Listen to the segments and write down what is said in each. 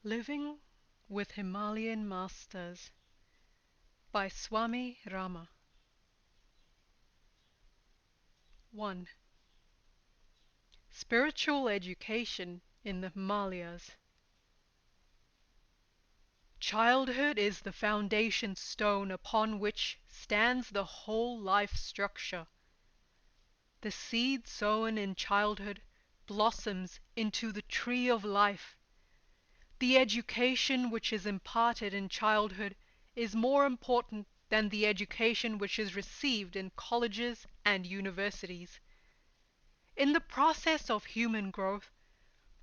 Living with Himalayan Masters by Swami Rama. 1. Spiritual Education in the Himalayas. Childhood is the foundation stone upon which stands the whole life structure. The seed sown in childhood blossoms into the tree of life. The education which is imparted in childhood is more important than the education which is received in colleges and universities. In the process of human growth,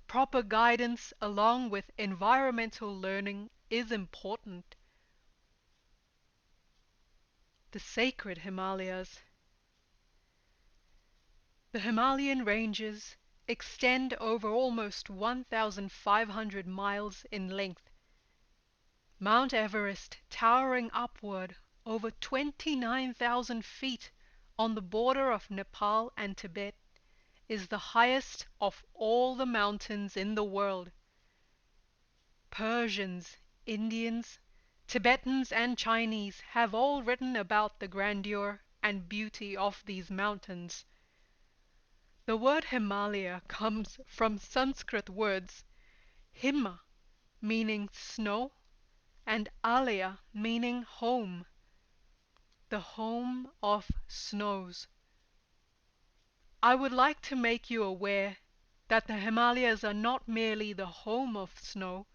proper guidance along with environmental learning is important. The Sacred Himalayas. The Himalayan ranges extend over almost 1,500 miles in length. Mount Everest, towering upward over 29,000 feet on the border of Nepal and Tibet, is the highest of all the mountains in the world. Persians, Indians, Tibetans and Chinese have all written about the grandeur and beauty of these mountains. The word Himalaya comes from Sanskrit words Hima, meaning snow, and Alaya, meaning home, the home of snows. I would like to make you aware that the Himalayas are not merely the home of snow,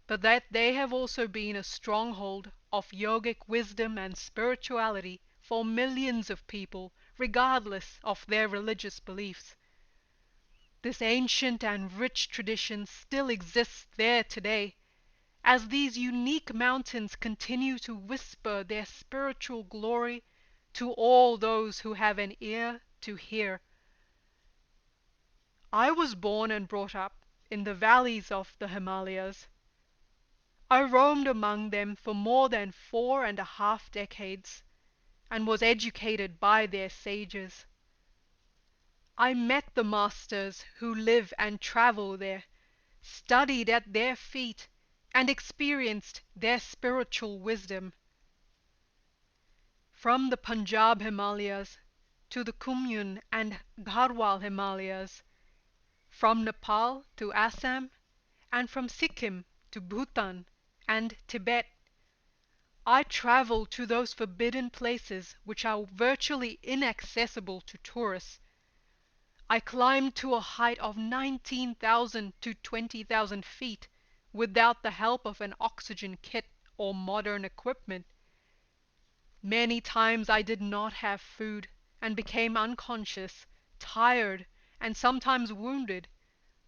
but that they have also been a stronghold of yogic wisdom and spirituality for millions of people, regardless of their religious beliefs. This ancient and rich tradition still exists there today, as these unique mountains continue to whisper their spiritual glory to all those who have an ear to hear. I was born and brought up in the valleys of the Himalayas. I roamed among them for more than 4.5 decades, and was educated by their sages. I met the masters who live and travel there, studied at their feet, and experienced their spiritual wisdom. From the Punjab Himalayas to the Kumaon and Garhwal Himalayas, from Nepal to Assam, and from Sikkim to Bhutan and Tibet, I traveled to those forbidden places which are virtually inaccessible to tourists. I climbed to a height of 19,000 to 20,000 feet without the help of an oxygen kit or modern equipment. Many times I did not have food and became unconscious, tired, and sometimes wounded,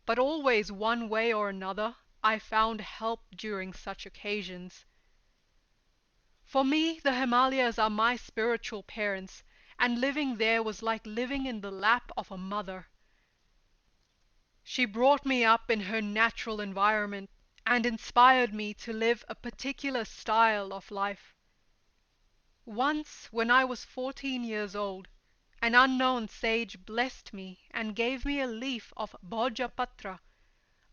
but always one way or another I found help during such occasions. For me, the Himalayas are my spiritual parents, and living there was like living in the lap of a mother. She brought me up in her natural environment and inspired me to live a particular style of life. Once, when I was 14 years old, an unknown sage blessed me and gave me a leaf of Bhojapatra,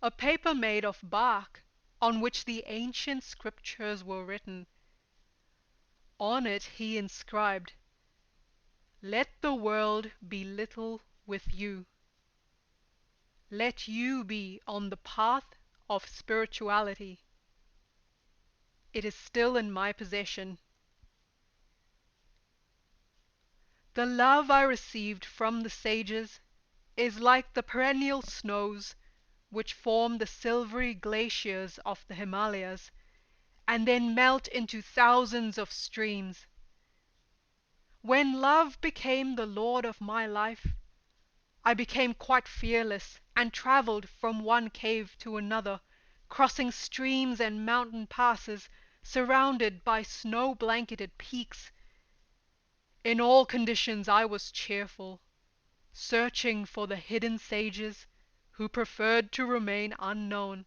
a paper made of bark on which the ancient scriptures were written. On it he inscribed, "Let the world be little with you. Let you be on the path of spirituality." It is still in my possession. The love I received from the sages is like the perennial snows which form the silvery glaciers of the Himalayas, and then melt into thousands of streams. When love became the lord of my life, I became quite fearless and traveled from one cave to another, crossing streams and mountain passes, surrounded by snow-blanketed peaks. In all conditions I was cheerful, searching for the hidden sages who preferred to remain unknown.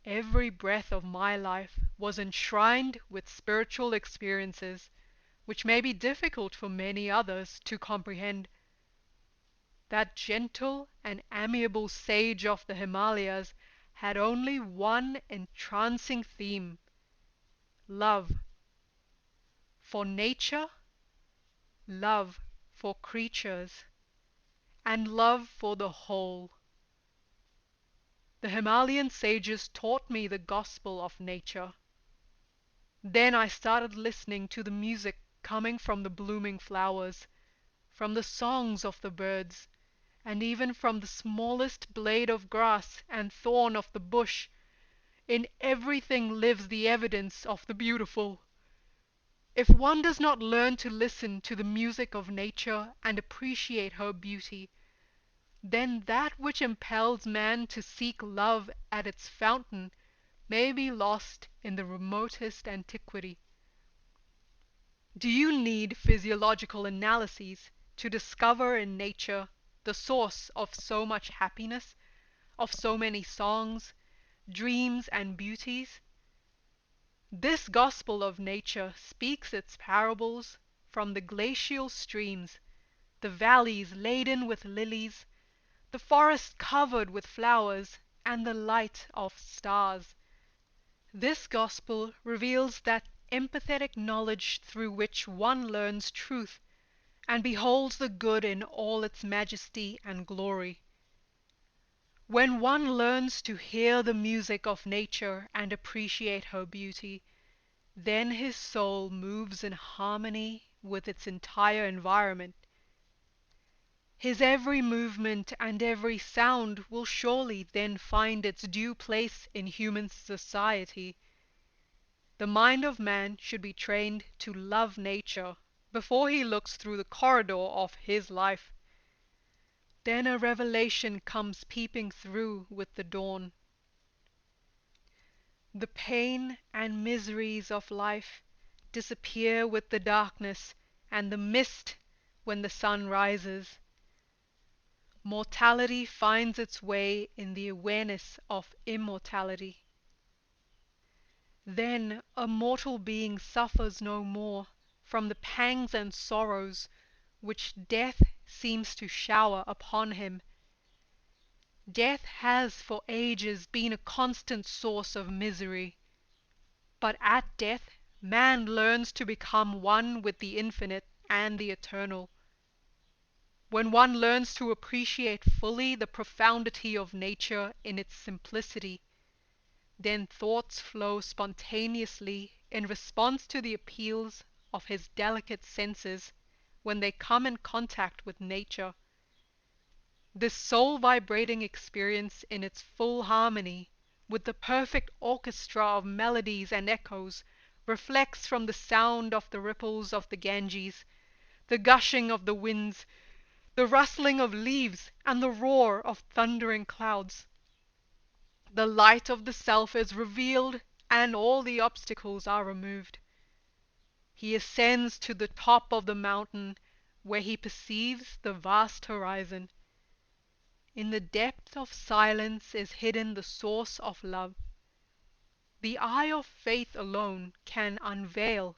Every breath of my life was enshrined with spiritual experiences, which may be difficult for many others to comprehend. That gentle and amiable sage of the Himalayas had only one entrancing theme: love for nature, love for creatures, and love for the whole. The Himalayan sages taught me the gospel of nature. Then I started listening to the music coming from the blooming flowers, from the songs of the birds, and even from the smallest blade of grass and thorn of the bush. In everything lives the evidence of the beautiful. If one does not learn to listen to the music of nature and appreciate her beauty, then that which impels man to seek love at its fountain may be lost in the remotest antiquity. Do you need physiological analyses to discover in nature the source of so much happiness, of so many songs, dreams, and beauties? This gospel of nature speaks its parables from the glacial streams, the valleys laden with lilies, the forest covered with flowers, and the light of stars. This gospel reveals that empathetic knowledge through which one learns truth and beholds the good in all its majesty and glory. When one learns to hear the music of nature and appreciate her beauty, then his soul moves in harmony with its entire environment. His every movement and every sound will surely then find its due place in human society. The mind of man should be trained to love nature before he looks through the corridor of his life. Then a revelation comes peeping through with the dawn. The pain and miseries of life disappear with the darkness and the mist when the sun rises. Mortality finds its way in the awareness of immortality. Then a mortal being suffers no more from the pangs and sorrows which death seems to shower upon him. Death has for ages been a constant source of misery. But at death man learns to become one with the infinite and the eternal. When one learns to appreciate fully the profundity of nature in its simplicity, then thoughts flow spontaneously in response to the appeals of his delicate senses when they come in contact with nature. This soul-vibrating experience in its full harmony with the perfect orchestra of melodies and echoes reflects from the sound of the ripples of the Ganges, the gushing of the winds, the rustling of leaves, and the roar of thundering clouds. The light of the self is revealed and all the obstacles are removed. He ascends to the top of the mountain where he perceives the vast horizon. In the depth of silence is hidden the source of love. The eye of faith alone can unveil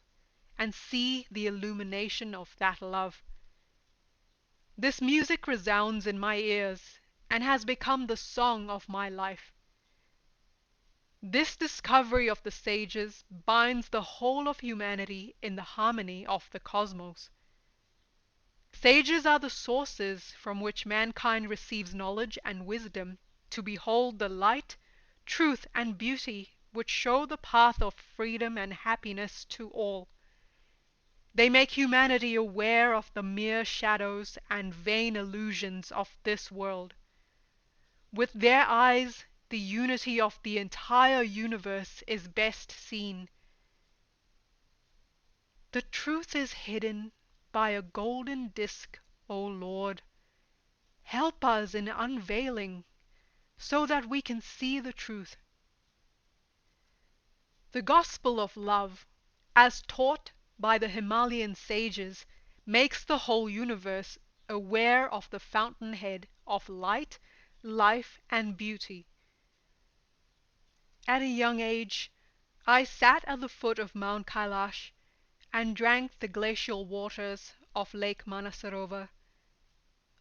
and see the illumination of that love. This music resounds in my ears and has become the song of my life. This discovery of the sages binds the whole of humanity in the harmony of the cosmos. Sages are the sources from which mankind receives knowledge and wisdom to behold the light, truth, and beauty which show the path of freedom and happiness to all. They make humanity aware of the mere shadows and vain illusions of this world. With their eyes, the unity of the entire universe is best seen. The truth is hidden by a golden disk, O Lord. Help us in unveiling, so that we can see the truth. The gospel of love, as taught by the Himalayan sages, makes the whole universe aware of the fountainhead of light, life, and beauty. At a young age, I sat at the foot of Mount Kailash and drank the glacial waters of Lake Manasarovar.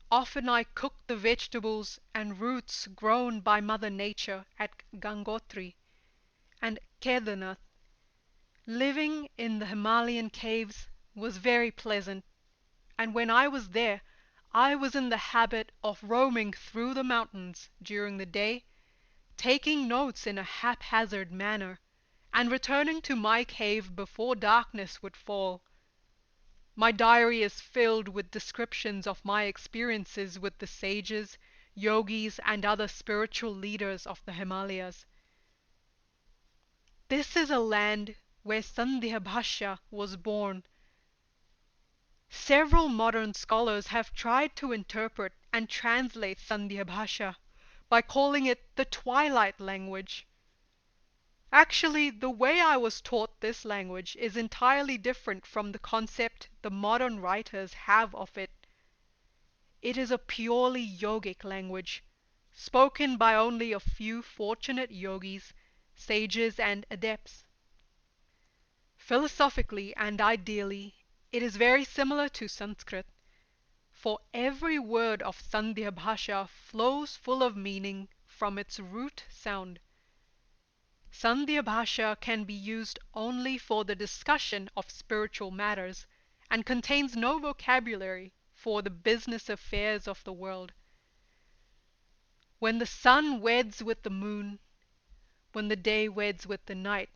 Often I cook the vegetables and roots grown by Mother Nature at Gangotri and Kedarnath. Living in the Himalayan caves was very pleasant, and when I was there, I was in the habit of roaming through the mountains during the day, taking notes in a haphazard manner, and returning to my cave before darkness would fall. My diary is filled with descriptions of my experiences with the sages, yogis, and other spiritual leaders of the Himalayas. This is a land where Sandhya was born. Several modern scholars have tried to interpret and translate Sandhya by calling it the twilight language. Actually, the way I was taught this language is entirely different from the concept the modern writers have of it. It is a purely yogic language, spoken by only a few fortunate yogis, sages, and adepts. Philosophically and ideally, it is very similar to Sanskrit, for every word of Sandhya flows full of meaning from its root sound. Sandhya can be used only for the discussion of spiritual matters and contains no vocabulary for the business affairs of the world. When the sun weds with the moon, when the day weds with the night,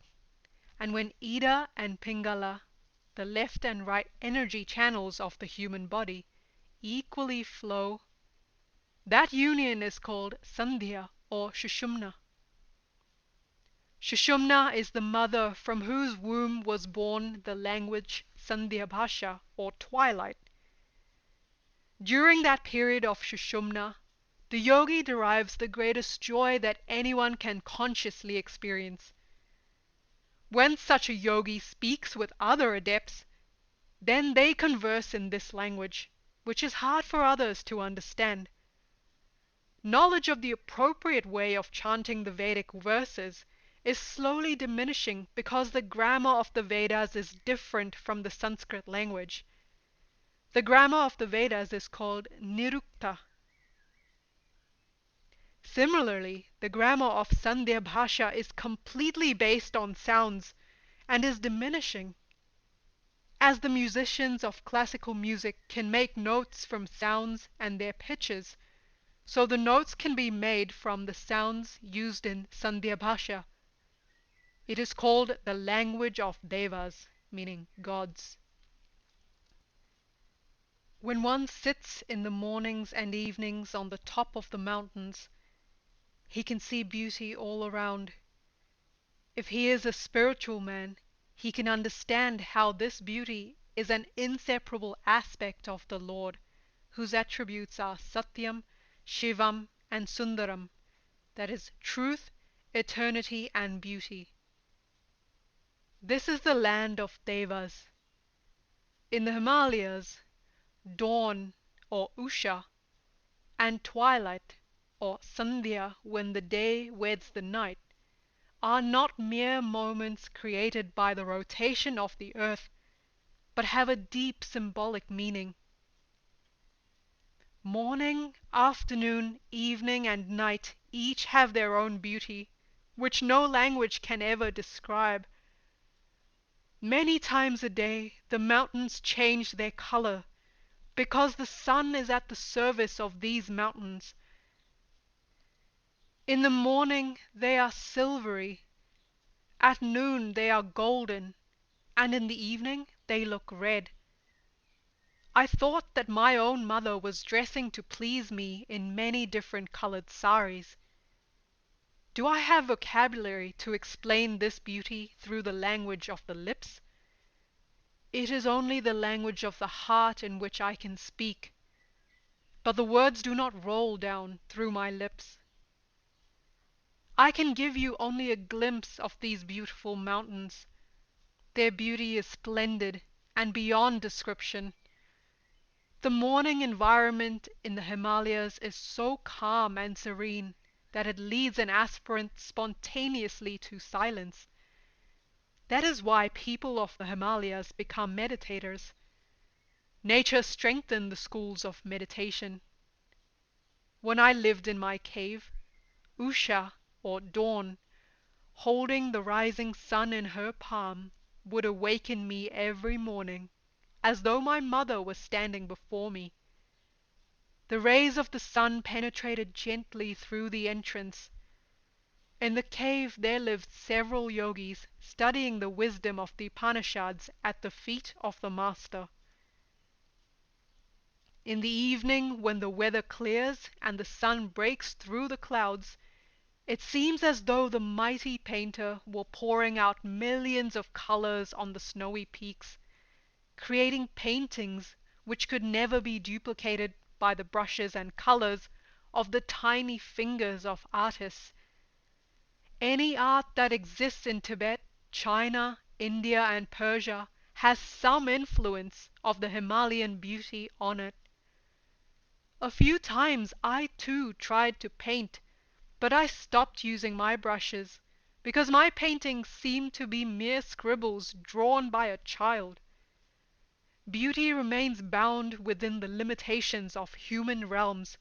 and when Ida and Pingala, the left and right energy channels of the human body, equally flow, that union is called Sandhya or Shushumna. Shushumna is the mother from whose womb was born the language Sandhya or twilight. During that period of Shushumna, the yogi derives the greatest joy that anyone can consciously experience. When such a yogi speaks with other adepts, then they converse in this language, which is hard for others to understand. Knowledge of the appropriate way of chanting the Vedic verses is slowly diminishing because the grammar of the Vedas is different from the Sanskrit language. The grammar of the Vedas is called Nirukta. Similarly, the grammar of Sandhya is completely based on sounds and is diminishing. As the musicians of classical music can make notes from sounds and their pitches, so the notes can be made from the sounds used in Sandhya. It is called the language of Devas, meaning gods. When one sits in the mornings and evenings on the top of the mountains, he can see beauty all around. If he is a spiritual man, he can understand how this beauty is an inseparable aspect of the Lord, whose attributes are Satyam, Shivam, and Sundaram, that is, truth, eternity, and beauty. This is the land of Devas. In the Himalayas, dawn or Usha and twilight or Sandhya, when the day weds the night, are not mere moments created by the rotation of the earth, but have a deep symbolic meaning. Morning, afternoon, evening, and night each have their own beauty, which no language can ever describe. Many times a day the mountains change their color, because the sun is at the service of these mountains. In the morning they are silvery, at noon they are golden, and in the evening they look red. I thought that my own mother was dressing to please me in many different colored saris. Do I have vocabulary to explain this beauty through the language of the lips? It is only the language of the heart in which I can speak, but the words do not roll down through my lips. I can give you only a glimpse of these beautiful mountains. Their beauty is splendid and beyond description. The morning environment in the Himalayas is so calm and serene that it leads an aspirant spontaneously to silence. That is why people of the Himalayas become meditators. Nature strengthened the schools of meditation. when I lived in my cave, Usha, or dawn, holding the rising sun in her palm, would awaken me every morning, as though my mother was standing before me. The rays of the sun penetrated gently through the entrance. In the cave there lived several yogis studying the wisdom of the Upanishads at the feet of the Master. In the evening, when the weather clears and the sun breaks through the clouds, it seems as though the mighty painter were pouring out millions of colors on the snowy peaks, creating paintings which could never be duplicated by the brushes and colors of the tiny fingers of artists. Any art that exists in Tibet, China, India, and Persia has some influence of the Himalayan beauty on it. A few times I too tried to paint, but I stopped using my brushes because my paintings seemed to be mere scribbles drawn by a child. Beauty remains bound within the limitations of human realms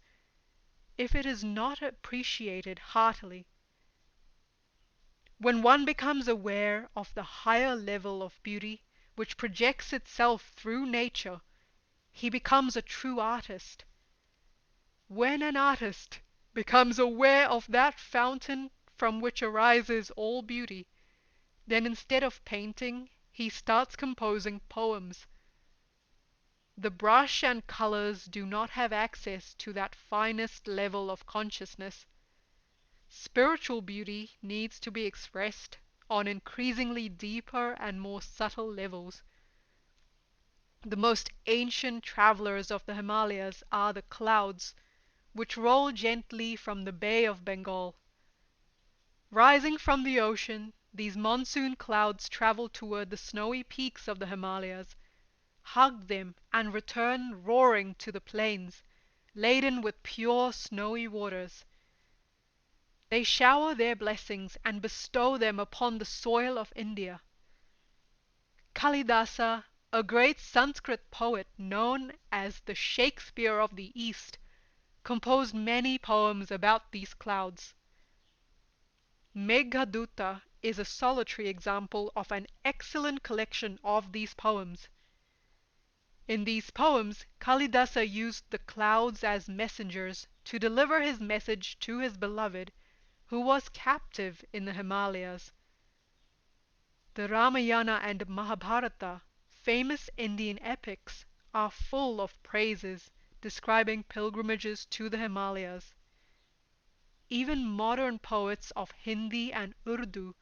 if it is not appreciated heartily. When one becomes aware of the higher level of beauty which projects itself through nature, he becomes a true artist. When an artist becomes aware of that fountain from which arises all beauty, then instead of painting, he starts composing poems. The brush and colors do not have access to that finest level of consciousness. Spiritual beauty needs to be expressed on increasingly deeper and more subtle levels. The most ancient travelers of the Himalayas are the clouds, which roll gently from the Bay of Bengal. Rising from the ocean, these monsoon clouds travel toward the snowy peaks of the Himalayas, hug them, and return roaring to the plains, laden with pure snowy waters. They shower their blessings and bestow them upon the soil of India. Kalidasa, a great Sanskrit poet known as the Shakespeare of the East, composed many poems about these clouds. Meghaduta is a solitary example of an excellent collection of these poems. In these poems, Kalidasa used the clouds as messengers to deliver his message to his beloved, who was captive in the Himalayas. The Ramayana and Mahabharata, famous Indian epics, are full of praises describing pilgrimages to the Himalayas. Even modern poets of Hindi and Urdu,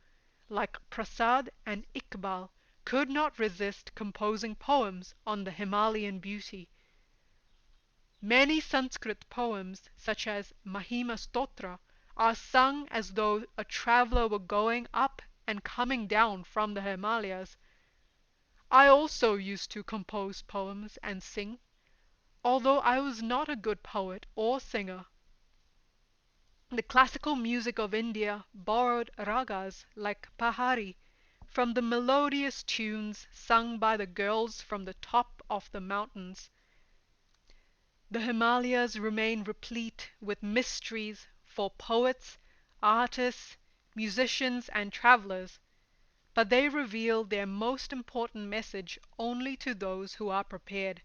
like Prasad and Iqbal, could not resist composing poems on the Himalayan beauty. Many Sanskrit poems, such as Mahima Stotra, are sung as though a traveler were going up and coming down from the Himalayas. I also used to compose poems and sing, although I was not a good poet or singer. The classical music of India borrowed ragas like Pahari from the melodious tunes sung by the girls from the top of the mountains. The Himalayas remain replete with mysteries for poets, artists, musicians, and travelers, but they reveal their most important message only to those who are prepared.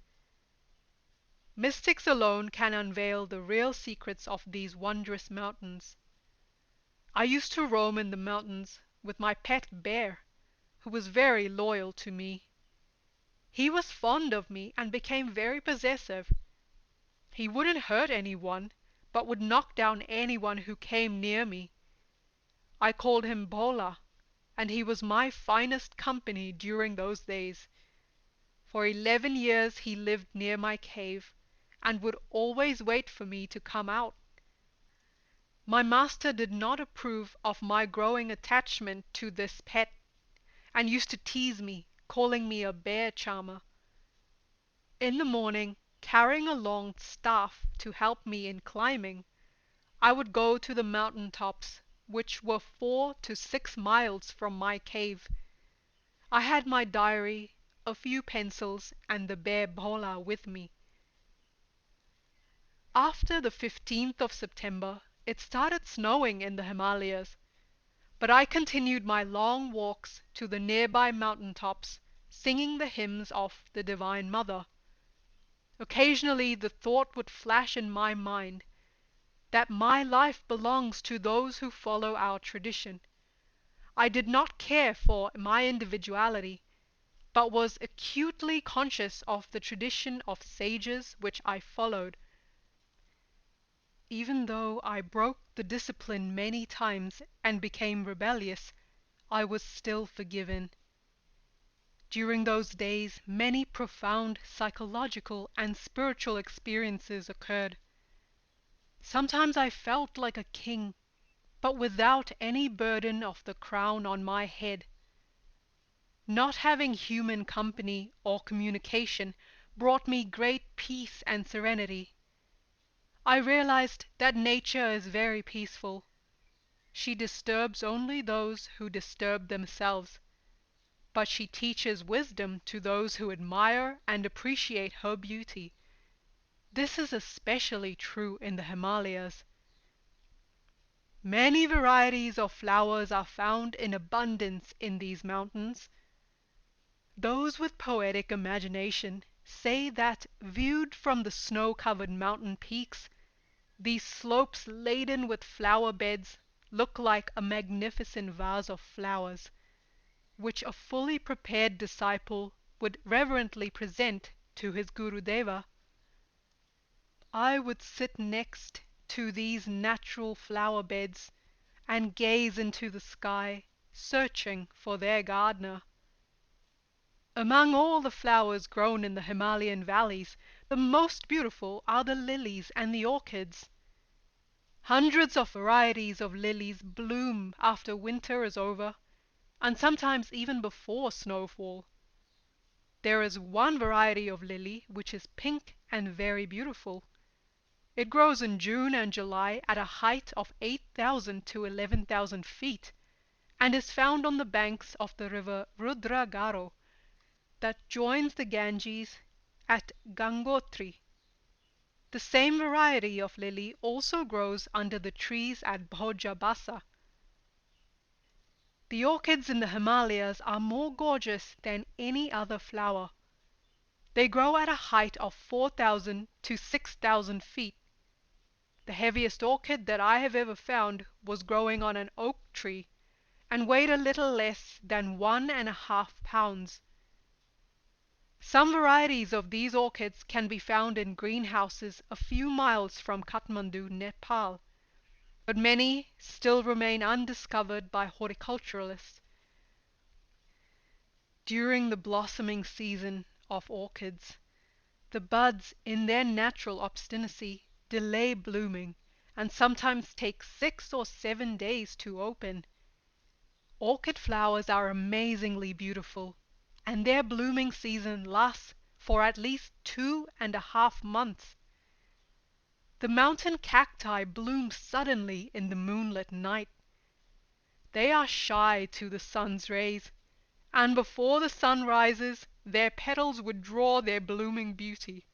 Mystics alone can unveil the real secrets of these wondrous mountains. I used to roam in the mountains with my pet bear, who was very loyal to me. He was fond of me and became very possessive. He wouldn't hurt anyone, but would knock down anyone who came near me. I called him Bhola, and he was my finest company during those days. For 11 years he lived near my cave, and would always wait for me to come out. My master did not approve of my growing attachment to this pet, and used to tease me, calling me a bear charmer. In the morning, carrying a long staff to help me in climbing, I would go to the mountain tops, which were 4 to 6 miles from my cave. I had my diary, a few pencils, and the bear Bhola with me. After the 15th of September, it started snowing in the Himalayas, but I continued my long walks to the nearby mountain tops, singing the hymns of the Divine Mother. Occasionally the thought would flash in my mind that my life belongs to those who follow our tradition. I did not care for my individuality, but was acutely conscious of the tradition of sages which I followed. Even though I broke the discipline many times and became rebellious, I was still forgiven. During those days, many profound psychological and spiritual experiences occurred. Sometimes I felt like a king, but without any burden of the crown on my head. Not having human company or communication brought me great peace and serenity. I realized that nature is very peaceful. She disturbs only those who disturb themselves, but she teaches wisdom to those who admire and appreciate her beauty. This is especially true in the Himalayas. Many varieties of flowers are found in abundance in these mountains. Those with poetic imagination say that, viewed from the snow-covered mountain peaks, these slopes laden with flower beds look like a magnificent vase of flowers, which a fully prepared disciple would reverently present to his Gurudeva. I would sit next to these natural flower beds and gaze into the sky, searching for their gardener. Among all the flowers grown in the Himalayan valleys, the most beautiful are the lilies and the orchids. Hundreds of varieties of lilies bloom after winter is over, and sometimes even before snowfall. There is one variety of lily which is pink and very beautiful. It grows in June and July at a height of 8,000 to 11,000 feet, and is found on the banks of the river Rudragaro that joins the Ganges at Gangotri. The same variety of lily also grows under the trees at Bhojabasa. The orchids in the Himalayas are more gorgeous than any other flower. They grow at a height of 4,000 to 6,000 feet. The heaviest orchid that I have ever found was growing on an oak tree, and weighed a little less than 1.5 pounds. Some varieties of these orchids can be found in greenhouses a few miles from Kathmandu, Nepal, but many still remain undiscovered by horticulturalists. During the blossoming season of orchids, the buds, in their natural obstinacy, delay blooming, and sometimes take 6 or 7 days to open. Orchid flowers are amazingly beautiful, and their blooming season lasts for at least 2.5 months. The mountain cacti bloom suddenly in the moonlit night. They are shy to the sun's rays, and before the sun rises, their petals withdraw their blooming beauty,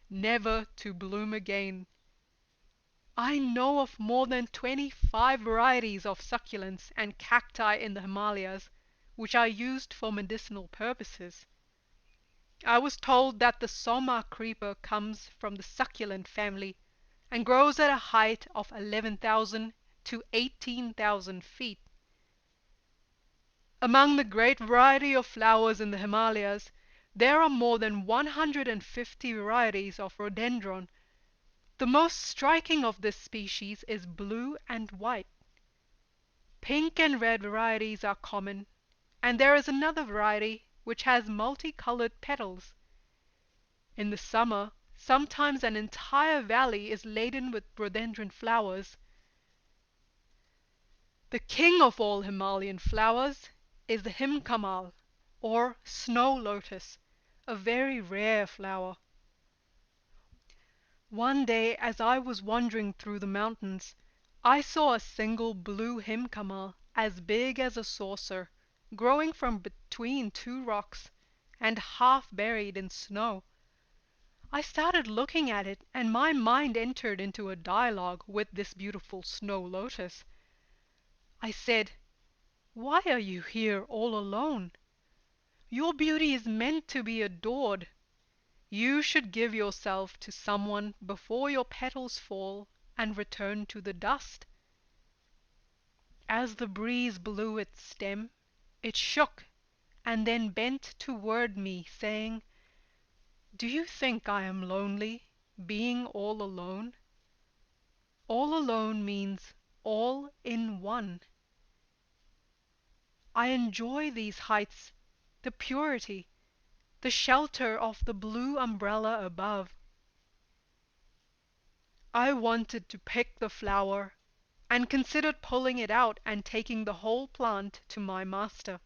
never to bloom again. I know of more than 25 varieties of succulents and cacti in the Himalayas, which are used for medicinal purposes. I was told that the Soma creeper comes from the succulent family and grows at a height of 11,000 to 18,000 feet. Among the great variety of flowers in the Himalayas, there are more than 150 varieties of rhododendron. The most striking of this species is blue and white. Pink and red varieties are common, and there is another variety which has multicolored petals. In the summer, sometimes an entire valley is laden with rhododendron flowers. The king of all Himalayan flowers is the himkamal, or snow lotus, a very rare flower. One day, as I was wandering through the mountains, I saw a single blue himkamal as big as a saucer, growing from between two rocks, and half buried in snow. I started looking at it, and my mind entered into a dialogue with this beautiful snow lotus. I said, "Why are you here all alone? Your beauty is meant to be adored. You should give yourself to someone before your petals fall and return to the dust." As the breeze blew its stem, it shook and then bent toward me, saying, "Do you think I am lonely, being all alone? All alone means all in one. I enjoy these heights, the purity, the shelter of the blue umbrella above. I wanted to pick the flower, and considered pulling it out and taking the whole plant to my master.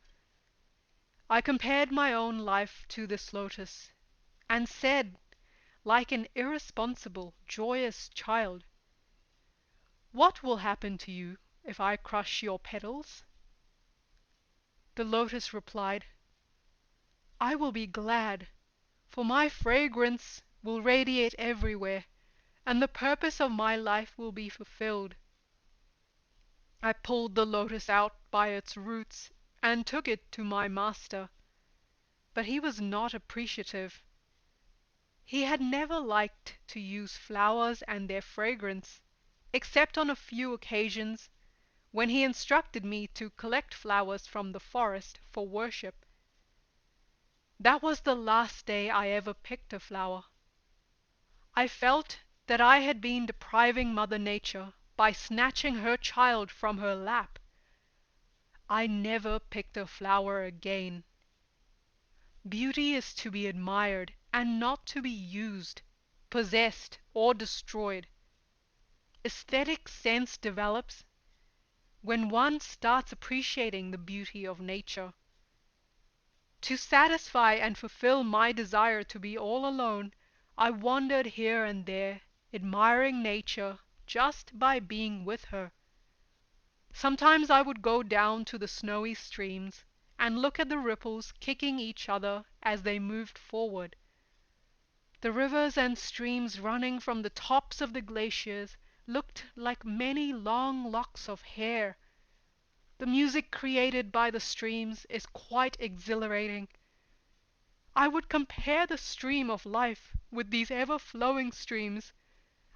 I compared my own life to this lotus, and said, like an irresponsible, joyous child, "What will happen to you if I crush your petals?" The lotus replied, "I will be glad, for my fragrance will radiate everywhere, and the purpose of my life will be fulfilled." I pulled the lotus out by its roots and took it to my master, but he was not appreciative. He had never liked to use flowers and their fragrance, except on a few occasions when he instructed me to collect flowers from the forest for worship. That was the last day I ever picked a flower. I felt that I had been depriving Mother Nature by snatching her child from her lap. I never picked a flower again. Beauty is to be admired and not to be used, possessed, or destroyed. Aesthetic sense develops when one starts appreciating the beauty of nature. To satisfy and fulfill my desire to be all alone, I wandered here and there, admiring nature just by being with her. Sometimes I would go down to the snowy streams and look at the ripples kicking each other as they moved forward. The rivers and streams running from the tops of the glaciers looked like many long locks of hair. The music created by the streams is quite exhilarating. I would compare the stream of life with these ever-flowing streams,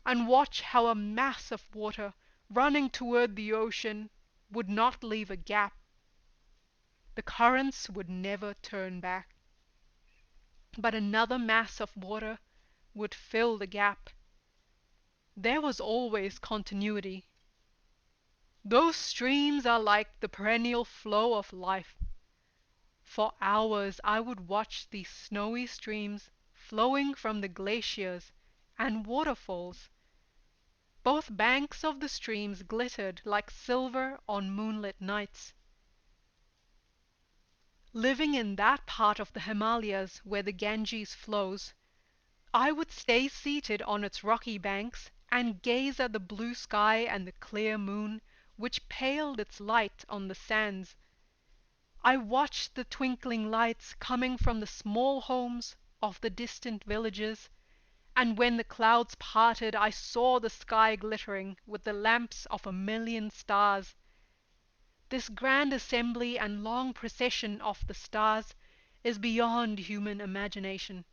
and watch how a mass of water running toward the ocean would not leave a gap. The currents would never turn back, but another mass of water would fill the gap. There was always continuity. Those streams are like the perennial flow of life. For hours I would watch these snowy streams flowing from the glaciers and waterfalls. Both banks of the streams glittered like silver on moonlit nights. Living in that part of the Himalayas where the Ganges flows, I would stay seated on its rocky banks and gaze at the blue sky and the clear moon, which paled its light on the sands. I watched the twinkling lights coming from the small homes of the distant villages, and when the clouds parted I saw the sky glittering with the lamps of 1,000,000 stars. This grand assembly and long procession of the stars is beyond human imagination.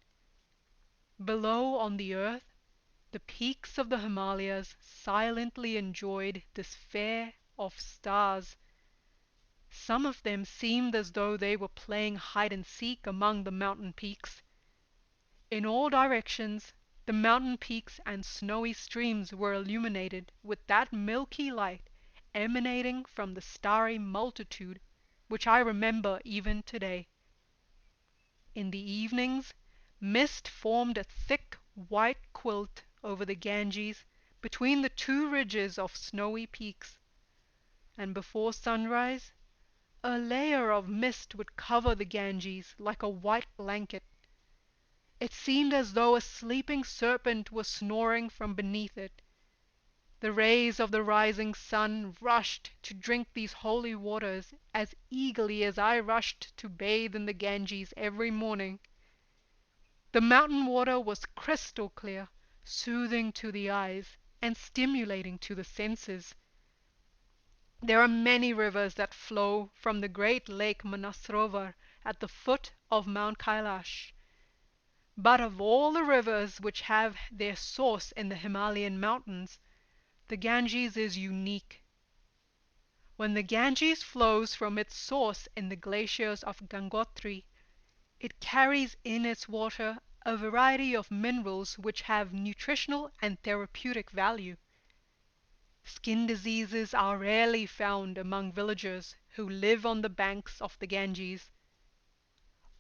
Below on the earth, the peaks of the Himalayas silently enjoyed this fair of stars. Some of them seemed as though they were playing hide and seek among the mountain peaks. In all directions the mountain peaks and snowy streams were illuminated with that milky light emanating from the starry multitude which I remember even today. In the evenings, mist formed a thick white quilt over the Ganges between the two ridges of snowy peaks, and before sunrise a layer of mist would cover the Ganges like a white blanket. It seemed as though a sleeping serpent was snoring from beneath it. The rays of the rising sun rushed to drink these holy waters as eagerly as I rushed to bathe in the Ganges every morning. The mountain water was crystal clear, soothing to the eyes and stimulating to the senses. There are many rivers that flow from the great lake Manasrovar at the foot of Mount Kailash. But of all the rivers which have their source in the Himalayan mountains, the Ganges is unique. When the Ganges flows from its source in the glaciers of Gangotri, it carries in its water a variety of minerals which have nutritional and therapeutic value. Skin diseases are rarely found among villagers who live on the banks of the Ganges.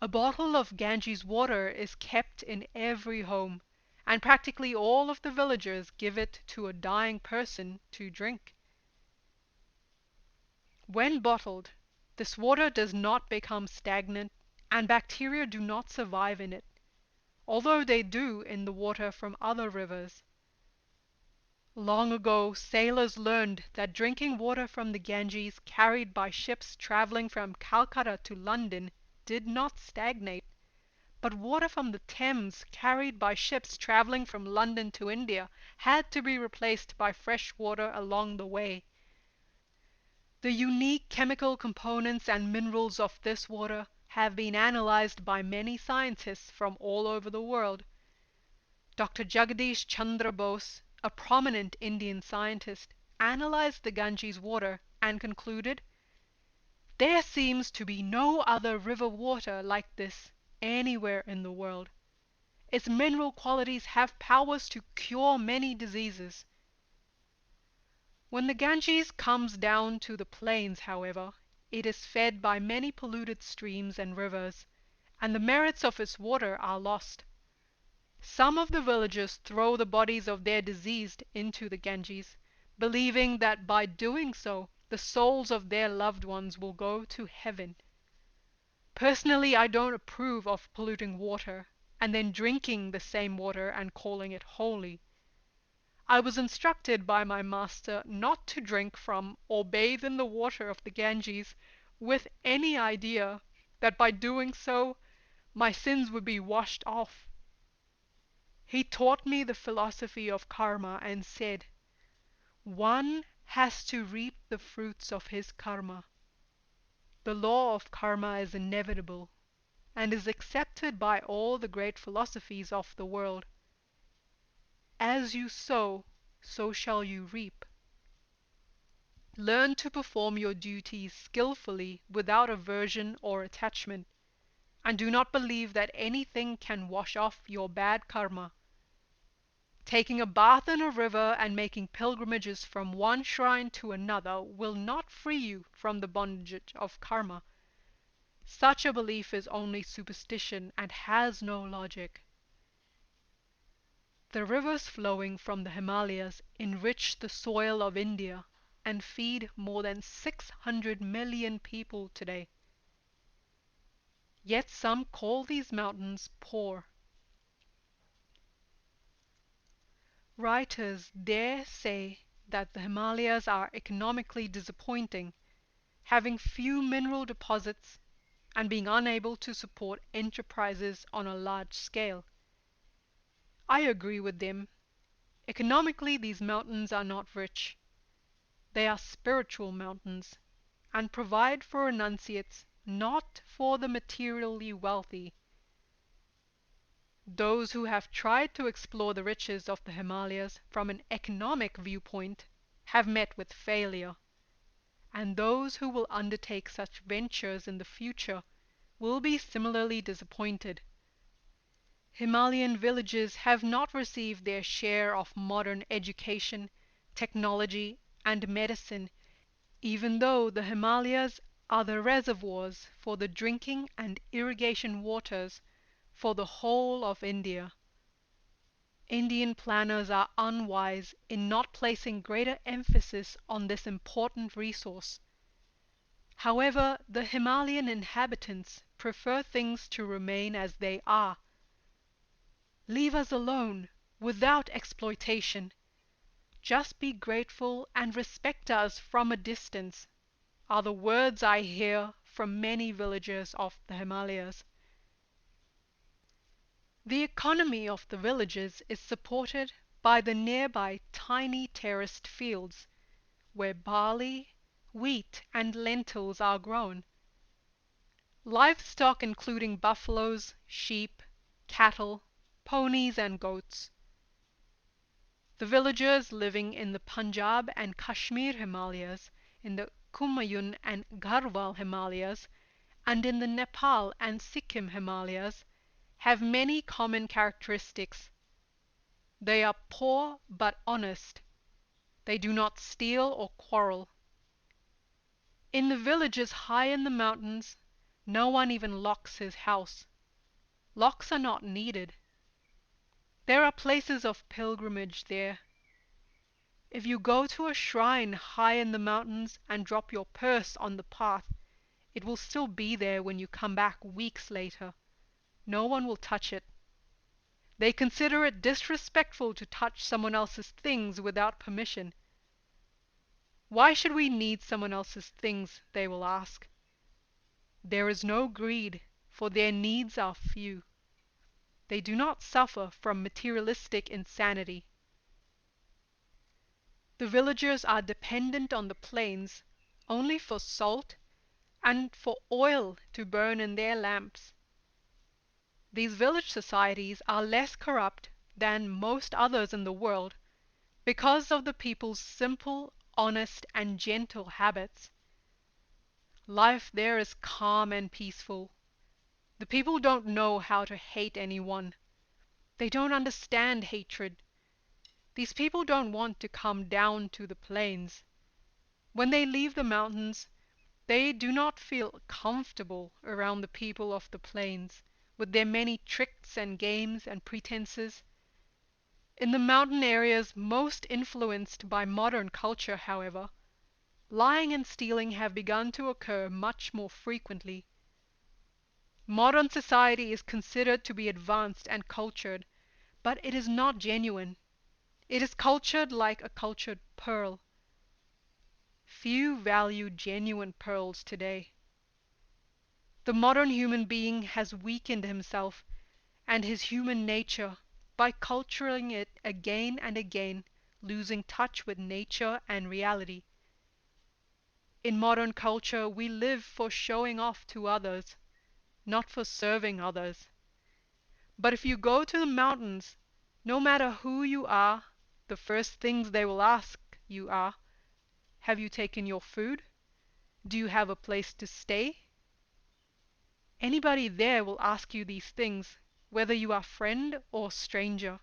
A bottle of Ganges water is kept in every home, and practically all of the villagers give it to a dying person to drink. When bottled, this water does not become stagnant, and bacteria do not survive in it, although they do in the water from other rivers. Long ago, sailors learned that drinking water from the Ganges carried by ships traveling from Calcutta to London did not stagnate, but water from the Thames carried by ships traveling from London to India had to be replaced by fresh water along the way. The unique chemical components and minerals of this water have been analyzed by many scientists from all over the world. Dr. Jagadish Chandra Bose, a prominent Indian scientist, analyzed the Ganges water and concluded, "There seems to be no other river water like this anywhere in the world. Its mineral qualities have powers to cure many diseases." When the Ganges comes down to the plains, however, it is fed by many polluted streams and rivers, and the merits of its water are lost. Some of the villagers throw the bodies of their deceased into the Ganges, believing that by doing so the souls of their loved ones will go to heaven. Personally, I don't approve of polluting water and then drinking the same water and calling it holy. I was instructed by my master not to drink from or bathe in the water of the Ganges with any idea that by doing so my sins would be washed off. He taught me the philosophy of karma and said, "One has to reap the fruits of his karma." The law of karma is inevitable and is accepted by all the great philosophies of the world. As you sow, so shall you reap. Learn to perform your duties skillfully without aversion or attachment, and do not believe that anything can wash off your bad karma. Taking a bath in a river and making pilgrimages from one shrine to another will not free you from the bondage of karma. Such a belief is only superstition and has no logic. The rivers flowing from the Himalayas enrich the soil of India and feed more than 600 million people today. Yet some call these mountains poor. Writers dare say that the Himalayas are economically disappointing, having few mineral deposits and being unable to support enterprises on a large scale. I agree with them. Economically, these mountains are not rich. They are spiritual mountains, and provide for renunciates, not for the materially wealthy. Those who have tried to explore the riches of the Himalayas from an economic viewpoint have met with failure, and those who will undertake such ventures in the future will be similarly disappointed. Himalayan villages have not received their share of modern education, technology, and medicine, even though the Himalayas are the reservoirs for the drinking and irrigation waters for the whole of India. Indian planners are unwise in not placing greater emphasis on this important resource. However, the Himalayan inhabitants prefer things to remain as they are. Leave us alone, without exploitation. Just be grateful and respect us from a distance, are the words I hear from many villagers of the Himalayas. The economy of the villages is supported by the nearby tiny terraced fields, where barley, wheat, and lentils are grown. Livestock including buffaloes, sheep, cattle, ponies, and goats. The villagers living in the Punjab and Kashmir Himalayas, in the Kumaun and Garhwal Himalayas, and in the Nepal and Sikkim Himalayas, have many common characteristics. They are poor but honest. They do not steal or quarrel. In the villages high in the mountains, no one even locks his house. Locks are not needed. There are places of pilgrimage there. If you go to a shrine high in the mountains and drop your purse on the path, it will still be there when you come back weeks later. No one will touch it. They consider it disrespectful to touch someone else's things without permission. Why should we need someone else's things, they will ask. There is no greed, for their needs are few. They do not suffer from materialistic insanity. The villagers are dependent on the plains only for salt and for oil to burn in their lamps. These village societies are less corrupt than most others in the world because of the people's simple, honest, and gentle habits. Life there is calm and peaceful. The people don't know how to hate anyone. They don't understand hatred. These people don't want to come down to the plains. When they leave the mountains, they do not feel comfortable around the people of the plains, with their many tricks and games and pretenses. In the mountain areas most influenced by modern culture, however, lying and stealing have begun to occur much more frequently. Modern society is considered to be advanced and cultured, but it is not genuine. It is cultured like a cultured pearl. Few value genuine pearls today. The modern human being has weakened himself and his human nature by culturing it again and again, losing touch with nature and reality. In modern culture, we live for showing off to others, not for serving others. But if you go to the mountains, no matter who you are, the first things they will ask you are, have you taken your food? Do you have a place to stay? Anybody there will ask you these things, whether you are friend or stranger.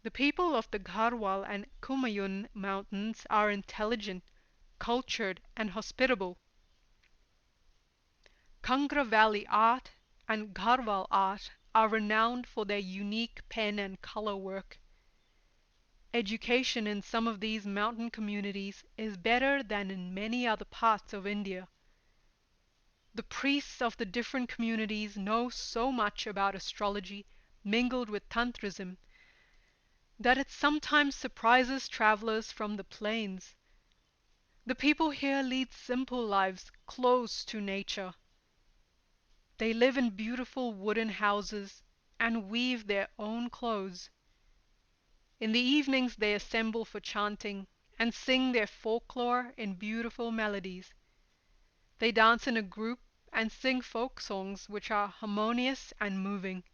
The people of the Garhwal and Kumaun mountains are intelligent, cultured, and hospitable. Kangra Valley art and Garhwal art are renowned for their unique pen and color work. Education in some of these mountain communities is better than in many other parts of India. The priests of the different communities know so much about astrology mingled with tantrism that it sometimes surprises travelers from the plains. The people here lead simple lives close to nature. They live in beautiful wooden houses and weave their own clothes. In the evenings they assemble for chanting and sing their folklore in beautiful melodies. They dance in a group and sing folk songs which are harmonious and moving.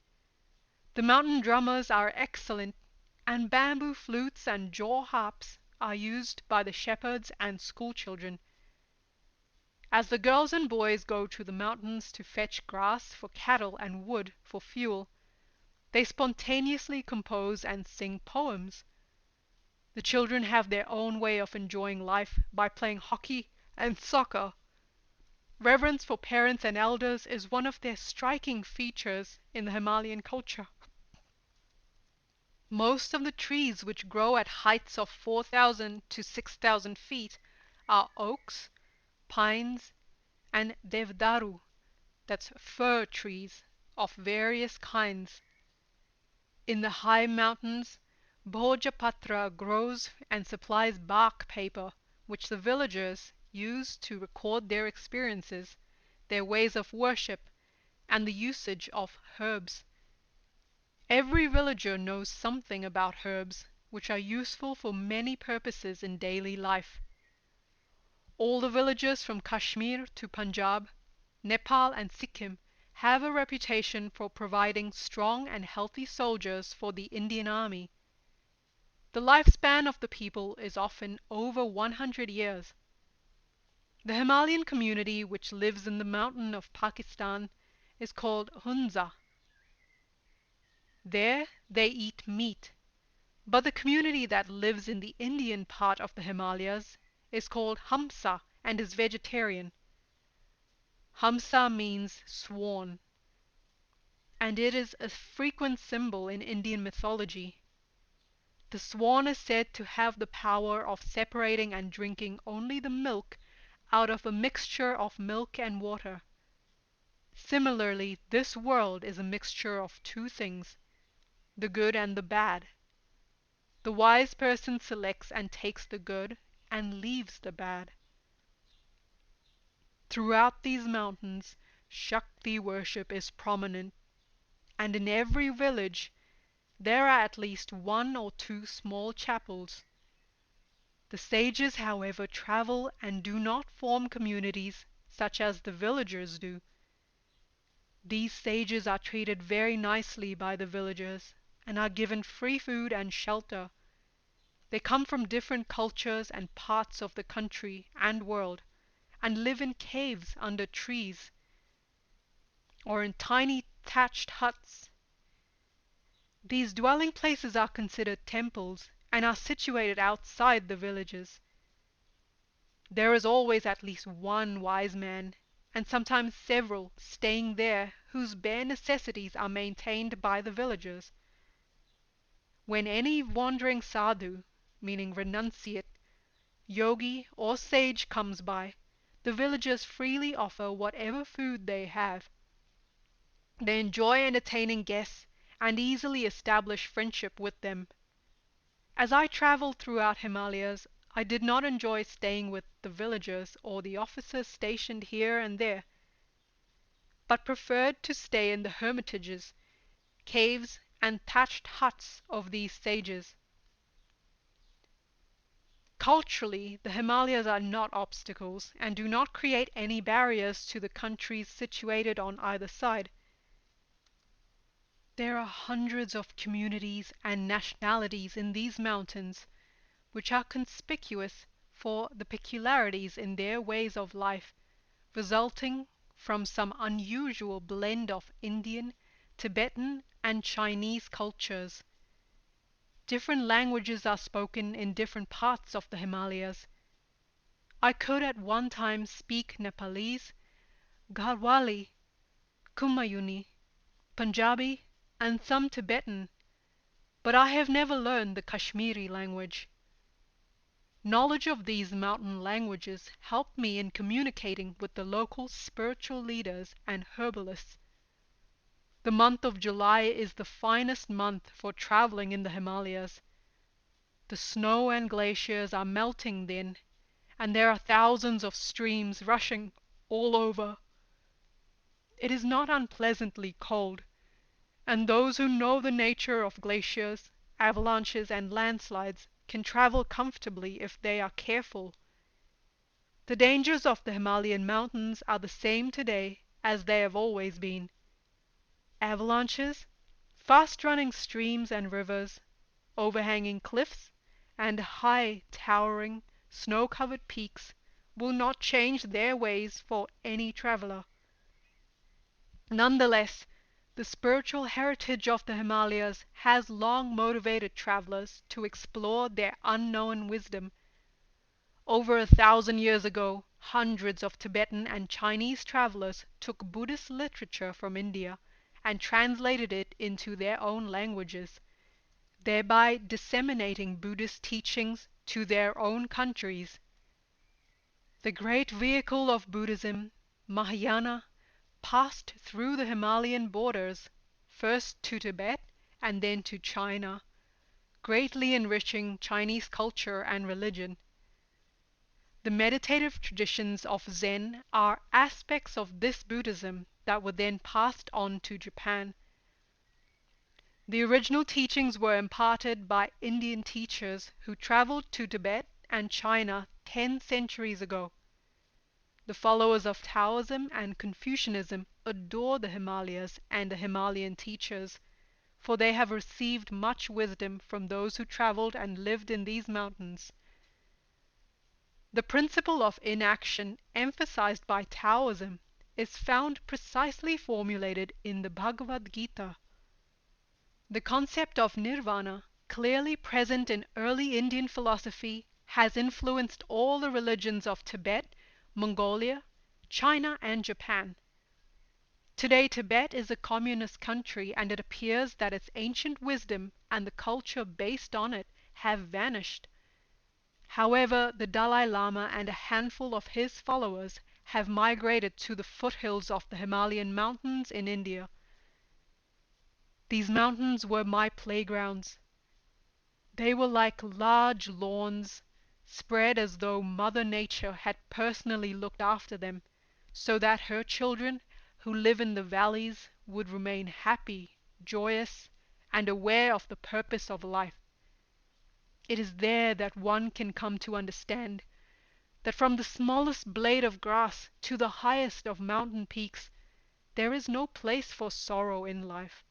The mountain drummers are excellent, and bamboo flutes and jaw harps are used by the shepherds and schoolchildren. As the girls and boys go to the mountains to fetch grass for cattle and wood for fuel, they spontaneously compose and sing poems. The children have their own way of enjoying life by playing hockey and soccer. Reverence for parents and elders is one of their striking features in the Himalayan culture. Most of the trees which grow at heights of 4,000 to 6,000 feet are oaks, pines, and devdaru, that's fir trees of various kinds. In the high mountains, bhojapatra grows and supplies bark paper, which the villagers use to record their experiences, their ways of worship, and the usage of herbs. Every villager knows something about herbs, which are useful for many purposes in daily life. All the villagers from Kashmir to Punjab, Nepal and Sikkim have a reputation for providing strong and healthy soldiers for the Indian army. The lifespan of the people is often over 100 years. The Himalayan community which lives in the mountain of Pakistan is called Hunza. There they eat meat, but the community that lives in the Indian part of the Himalayas is called Hamsa and is vegetarian. Hamsa means swan, and it is a frequent symbol in Indian mythology. The swan is said to have the power of separating and drinking only the milk out of a mixture of milk and water. Similarly, this world is a mixture of two things, the good and the bad. The wise person selects and takes the good and leaves the bad. Throughout these mountains, Shakti worship is prominent, and in every village there are at least one or two small chapels. The sages, however, travel and do not form communities such as the villagers do. These sages are treated very nicely by the villagers and are given free food and shelter. They come from different cultures and parts of the country and world, and live in caves under trees or in tiny thatched huts. These dwelling places are considered temples and are situated outside the villages. There is always at least one wise man, and sometimes several, staying there, whose bare necessities are maintained by the villagers. When any wandering sadhu, meaning renunciate, yogi, or sage comes by, the villagers freely offer whatever food they have. They enjoy entertaining guests and easily establish friendship with them. As I traveled throughout Himalayas, I did not enjoy staying with the villagers or the officers stationed here and there, but preferred to stay in the hermitages, caves, and thatched huts of these sages. Culturally, the Himalayas are not obstacles and do not create any barriers to the countries situated on either side. There are hundreds of communities and nationalities in these mountains, which are conspicuous for the peculiarities in their ways of life, resulting from some unusual blend of Indian, Tibetan, and Chinese cultures. Different languages are spoken in different parts of the Himalayas. I could at one time speak Nepalese, Garhwali, Kumayuni, Punjabi, and some Tibetan, but I have never learned the Kashmiri language. Knowledge of these mountain languages helped me in communicating with the local spiritual leaders and herbalists. The month of July is the finest month for traveling in the Himalayas. The snow and glaciers are melting then, and there are thousands of streams rushing all over. It is not unpleasantly cold, and those who know the nature of glaciers, avalanches, and landslides can travel comfortably if they are careful. The dangers of the Himalayan mountains are the same today as they have always been. Avalanches, fast-running streams and rivers, overhanging cliffs, and high, towering, snow-covered peaks will not change their ways for any traveler. Nonetheless, the spiritual heritage of the Himalayas has long motivated travelers to explore their unknown wisdom. Over 1,000 years ago, hundreds of Tibetan and Chinese travelers took Buddhist literature from India and translated it into their own languages, thereby disseminating Buddhist teachings to their own countries. The great vehicle of Buddhism, Mahayana, passed through the Himalayan borders, first to Tibet and then to China, greatly enriching Chinese culture and religion. The meditative traditions of Zen are aspects of this Buddhism that were then passed on to Japan. The original teachings were imparted by Indian teachers who traveled to Tibet and China 10 centuries ago. The followers of Taoism and Confucianism adore the Himalayas and the Himalayan teachers, for they have received much wisdom from those who traveled and lived in these mountains. The principle of inaction emphasized by Taoism is found precisely formulated in the Bhagavad Gita. The concept of nirvana, clearly present in early Indian philosophy, has influenced all the religions of Tibet, Mongolia, China, and Japan. Today, Tibet is a communist country, and it appears that its ancient wisdom and the culture based on it have vanished. However, the Dalai Lama and a handful of his followers have migrated to the foothills of the Himalayan mountains in India. These mountains were my playgrounds. They were like large lawns, spread as though Mother Nature had personally looked after them, so that her children who live in the valleys would remain happy, joyous, and aware of the purpose of life. It is there that one can come to understand that from the smallest blade of grass to the highest of mountain peaks, there is no place for sorrow in life.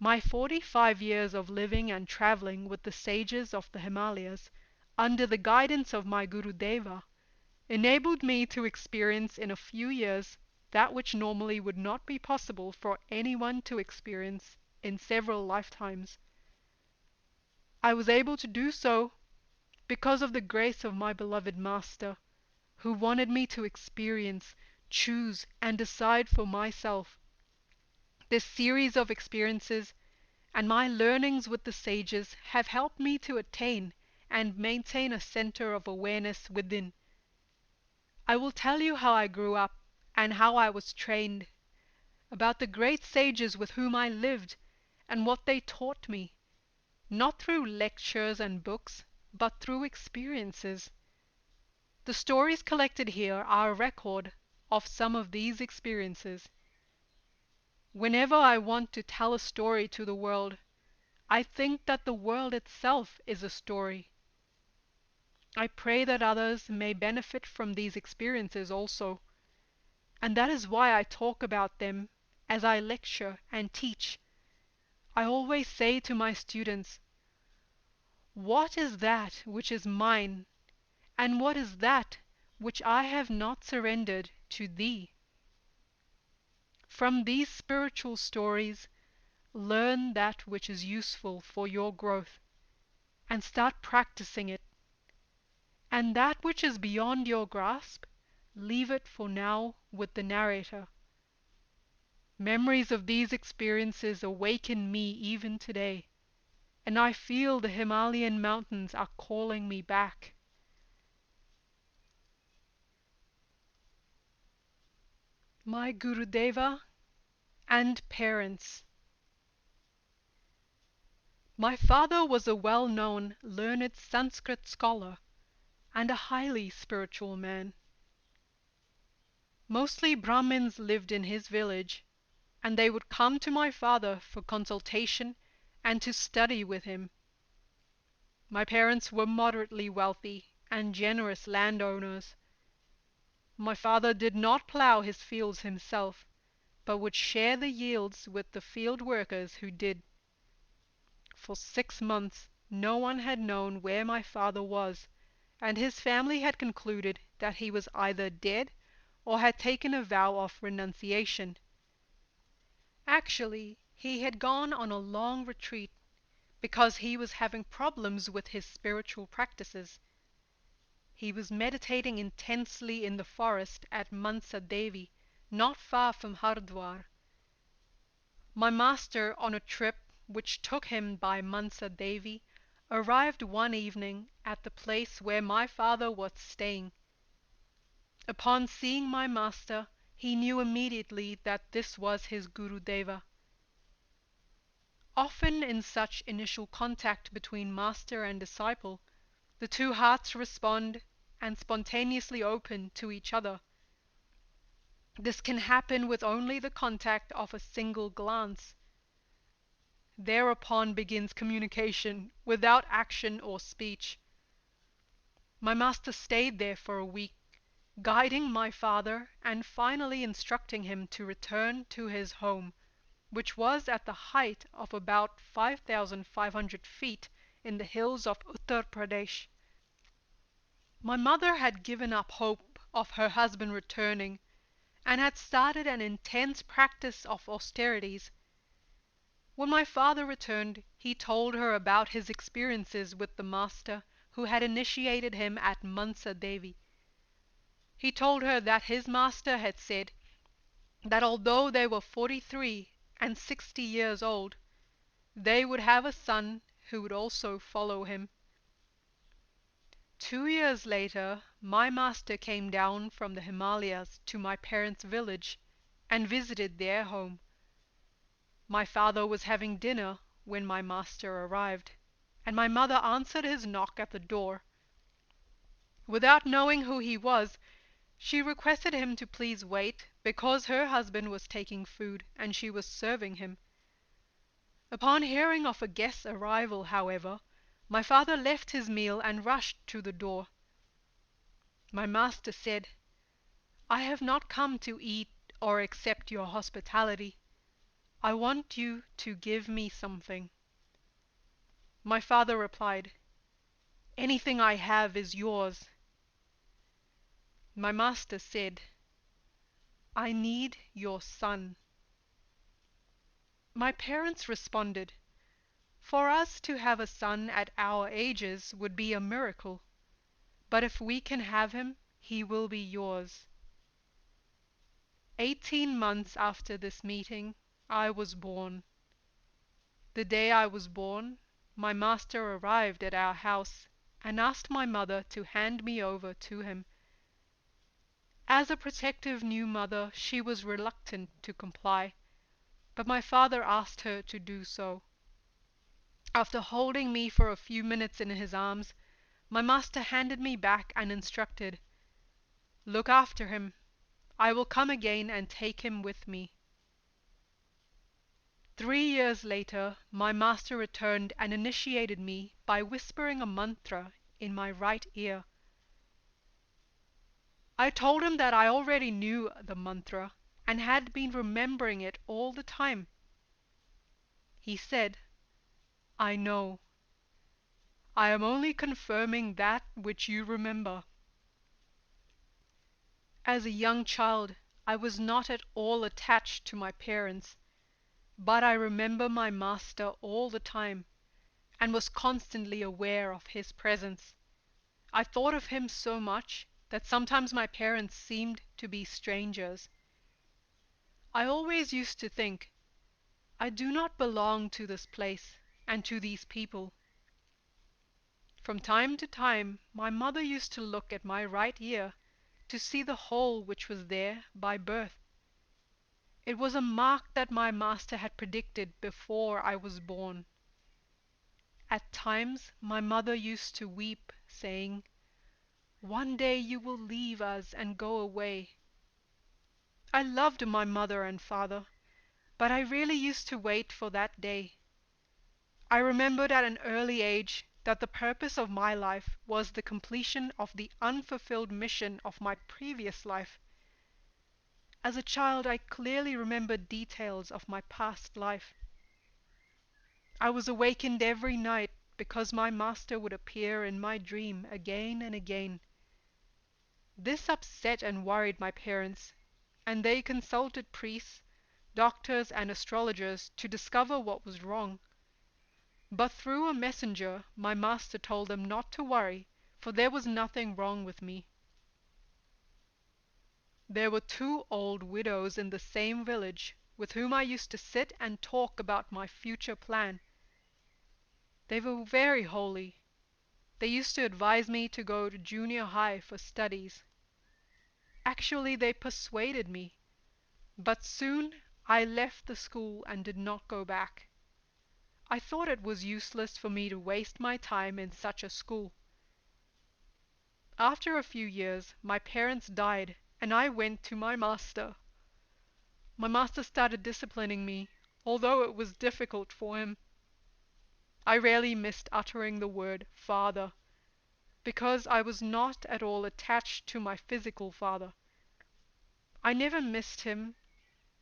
My 45 years of living and traveling with the sages of the Himalayas, under the guidance of my Gurudeva, enabled me to experience in a few years that which normally would not be possible for anyone to experience in several lifetimes. I was able to do so because of the grace of my beloved Master, who wanted me to experience, choose, and decide for myself. This series of experiences and my learnings with the sages have helped me to attain and maintain a center of awareness within. I will tell you how I grew up and how I was trained, about the great sages with whom I lived and what they taught me, not through lectures and books, but through experiences. The stories collected here are a record of some of these experiences. Whenever I want to tell a story to the world, I think that the world itself is a story. I pray that others may benefit from these experiences also, and that is why I talk about them as I lecture and teach. I always say to my students, "What is that which is mine, and what is that which I have not surrendered to thee?" From these spiritual stories, learn that which is useful for your growth, and start practicing it. And that which is beyond your grasp, leave it for now with the narrator. Memories of these experiences awaken me even today, and I feel the Himalayan mountains are calling me back. My Gurudeva and Parents. My father was a well-known, learned Sanskrit scholar and a highly spiritual man. Mostly Brahmins lived in his village, and they would come to my father for consultation and to study with him. My parents were moderately wealthy and generous landowners. My father did not plow his fields himself, but would share the yields with the field workers who did. For 6 months no one had known where my father was, and his family had concluded that he was either dead or had taken a vow of renunciation. Actually, he had gone on a long retreat because he was having problems with his spiritual practices. He was meditating intensely in the forest at Mansa Devi, not far from Hardwar. My master, on a trip which took him by Mansa Devi, arrived one evening at the place where my father was staying. Upon seeing my master, he knew immediately that this was his Gurudeva. Often in such initial contact between master and disciple, the two hearts respond and spontaneously open to each other. This can happen with only the contact of a single glance. Thereupon begins communication without action or speech. My master stayed there for a week, guiding my father and finally instructing him to return to his home, which was at the height of about 5,500 feet in the hills of Uttar Pradesh. My mother had given up hope of her husband returning and had started an intense practice of austerities. When my father returned, he told her about his experiences with the master who had initiated him at Mansa Devi. He told her that his master had said that although they were 43 and 60 years old, they would have a son who would also follow him. 2 years later, my master came down from the Himalayas to my parents' village and visited their home. My father was having dinner when my master arrived, and my mother answered his knock at the door. Without knowing who he was, she requested him to please wait, because her husband was taking food and she was serving him. Upon hearing of a guest's arrival, however, my father left his meal and rushed to the door. My master said, "I have not come to eat or accept your hospitality. I want you to give me something." My father replied, "Anything I have is yours." My master said, "I need your son." My parents responded, "For us to have a son at our ages would be a miracle, but if we can have him, he will be yours." 18 months after this meeting, I was born. The day I was born, my master arrived at our house and asked my mother to hand me over to him. As a protective new mother, she was reluctant to comply, but my father asked her to do so. After holding me for a few minutes in his arms, my master handed me back and instructed, "Look after him. I will come again and take him with me." 3 years later, my master returned and initiated me by whispering a mantra in my right ear. I told him that I already knew the mantra and had been remembering it all the time. He said, "I know. I am only confirming that which you remember." As a young child, I was not at all attached to my parents, but I remember my master all the time and was constantly aware of his presence. I thought of him so much that sometimes my parents seemed to be strangers. I always used to think, I do not belong to this place and to these people. From time to time, my mother used to look at my right ear to see the hole which was there by birth. It was a mark that my master had predicted before I was born. At times my mother used to weep, saying, "One day you will leave us and go away." I loved my mother and father, but I really used to wait for that day. I remembered at an early age that the purpose of my life was the completion of the unfulfilled mission of my previous life. As a child, I clearly remembered details of my past life. I was awakened every night because my master would appear in my dream again and again. This upset and worried my parents, and they consulted priests, doctors, and astrologers to discover what was wrong. But through a messenger, my master told them not to worry, for there was nothing wrong with me. There were 2 old widows in the same village with whom I used to sit and talk about my future plan. They were very holy. They used to advise me to go to junior high for studies. Actually, they persuaded me, but soon I left the school and did not go back. I thought it was useless for me to waste my time in such a school. After a few years, my parents died, and I went to my master, My master started disciplining me, although it was difficult for him. I rarely missed uttering the word father, because I was not at all attached to my physical father. I never missed him,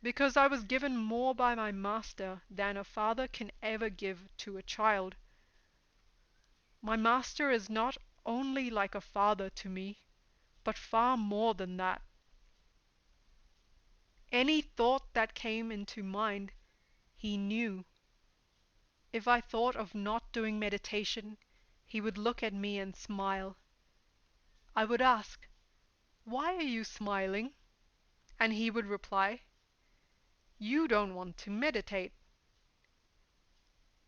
because I was given more by my master than a father can ever give to a child. My master is not only like a father to me, but far more than that. Any thought that came into mind, he knew. If I thought of not doing meditation, he would look at me and smile. I would ask, "Why are you smiling?" And he would reply, "You don't want to meditate."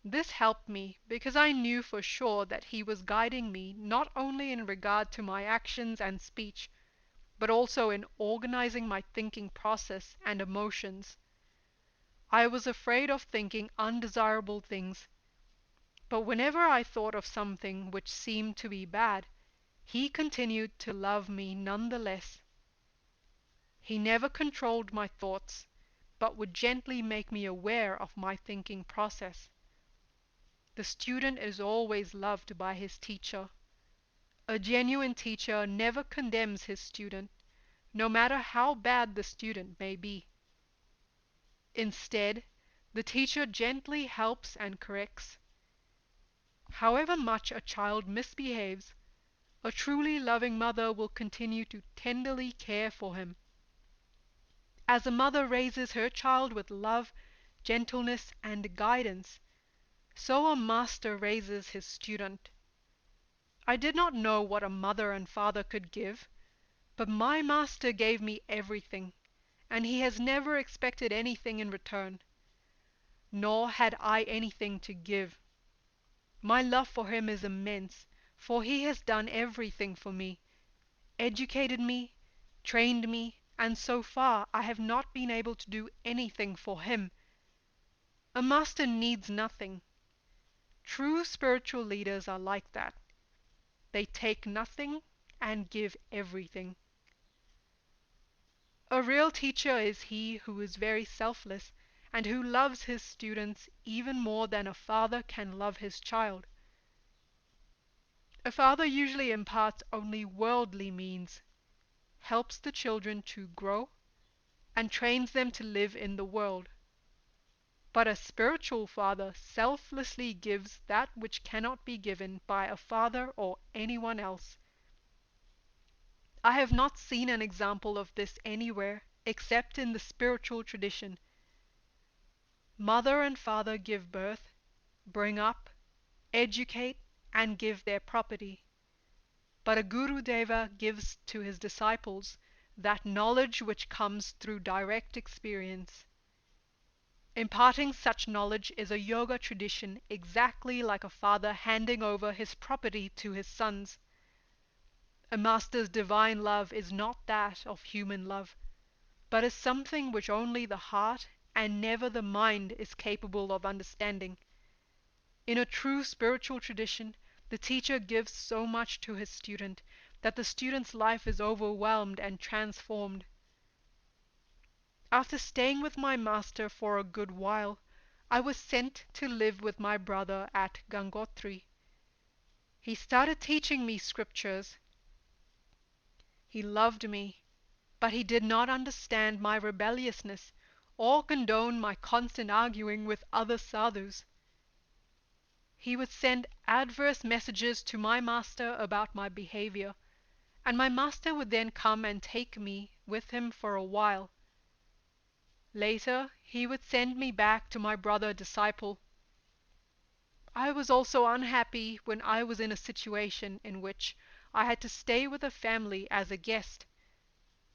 This helped me because I knew for sure that he was guiding me not only in regard to my actions and speech, but also in organizing my thinking process and emotions. I was afraid of thinking undesirable things, but whenever I thought of something which seemed to be bad, he continued to love me nonetheless. He never controlled my thoughts, but would gently make me aware of my thinking process. The student is always loved by his teacher. A genuine teacher never condemns his student, no matter how bad the student may be. Instead, the teacher gently helps and corrects. However much a child misbehaves, a truly loving mother will continue to tenderly care for him. As a mother raises her child with love, gentleness, and guidance, so a master raises his student. I did not know what a mother and father could give, but my master gave me everything, and he has never expected anything in return. Nor had I anything to give. My love for him is immense, for he has done everything for me, educated me, trained me, and so far I have not been able to do anything for him. A master needs nothing. True spiritual leaders are like that. They take nothing and give everything. A real teacher is he who is very selfless and who loves his students even more than a father can love his child. A father usually imparts only worldly means, helps the children to grow, and trains them to live in the world. But a spiritual father selflessly gives that which cannot be given by a father or anyone else. I have not seen an example of this anywhere except in the spiritual tradition. Mother and father give birth, bring up, educate, and give their property. But a Gurudeva gives to his disciples that knowledge which comes through direct experience. Imparting such knowledge is a yoga tradition exactly like a father handing over his property to his sons. A master's divine love is not that of human love, but is something which only the heart and never the mind is capable of understanding. In a true spiritual tradition, the teacher gives so much to his student that the student's life is overwhelmed and transformed. After staying with my master for a good while, I was sent to live with my brother at Gangotri. He started teaching me scriptures. He loved me, but he did not understand my rebelliousness or condone my constant arguing with other sadhus. He would send adverse messages to my master about my behavior, and my master would then come and take me with him for a while. Later, he would send me back to my brother disciple. I was also unhappy when I was in a situation in which I had to stay with a family as a guest,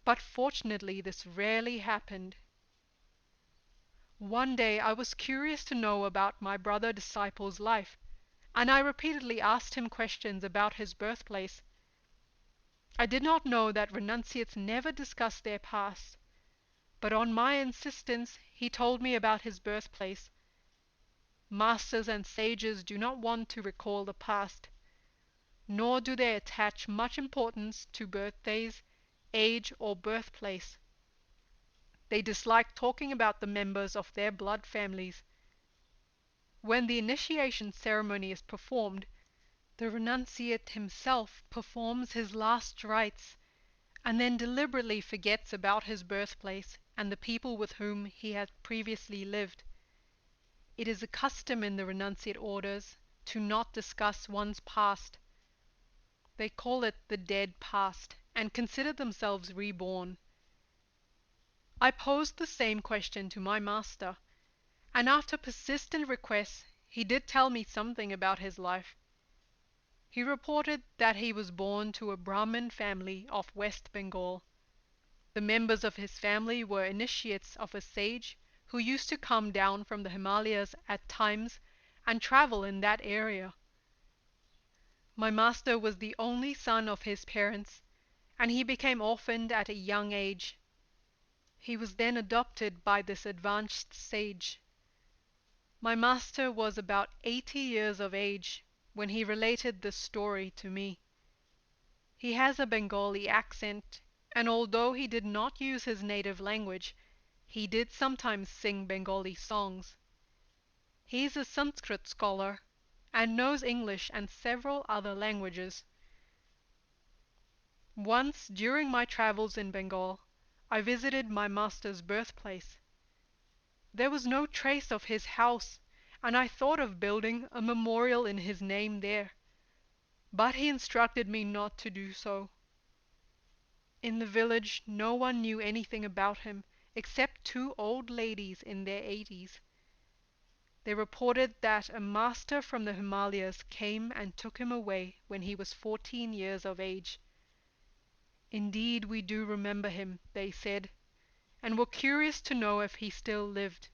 but fortunately this rarely happened. One day I was curious to know about my brother disciple's life, and I repeatedly asked him questions about his birthplace. I did not know that renunciates never discuss their past, but on my insistence he told me about his birthplace. Masters and sages do not want to recall the past, nor do they attach much importance to birthdays, age, or birthplace. They dislike talking about the members of their blood families. When the initiation ceremony is performed, the renunciate himself performs his last rites and then deliberately forgets about his birthplace and the people with whom he had previously lived. It is a custom in the renunciate orders to not discuss one's past. They call it the dead past and consider themselves reborn. I posed the same question to my master, and after persistent requests, he did tell me something about his life. He reported that he was born to a Brahmin family of West Bengal. The members of his family were initiates of a sage who used to come down from the Himalayas at times and travel in that area. My master was the only son of his parents, and he became orphaned at a young age. He was then adopted by this advanced sage. My master was about 80 years of age when he related this story to me. He has a Bengali accent, and although he did not use his native language, he did sometimes sing Bengali songs. He is a Sanskrit scholar and knows English and several other languages. Once, during my travels in Bengal, I visited my master's birthplace. There was no trace of his house, and I thought of building a memorial in his name there, but he instructed me not to do so. In the village no one knew anything about him except two old ladies in their 80s. They reported that a master from the Himalayas came and took him away when he was 14 years of age. Indeed, we do remember him, they said, and were curious to know if he still lived,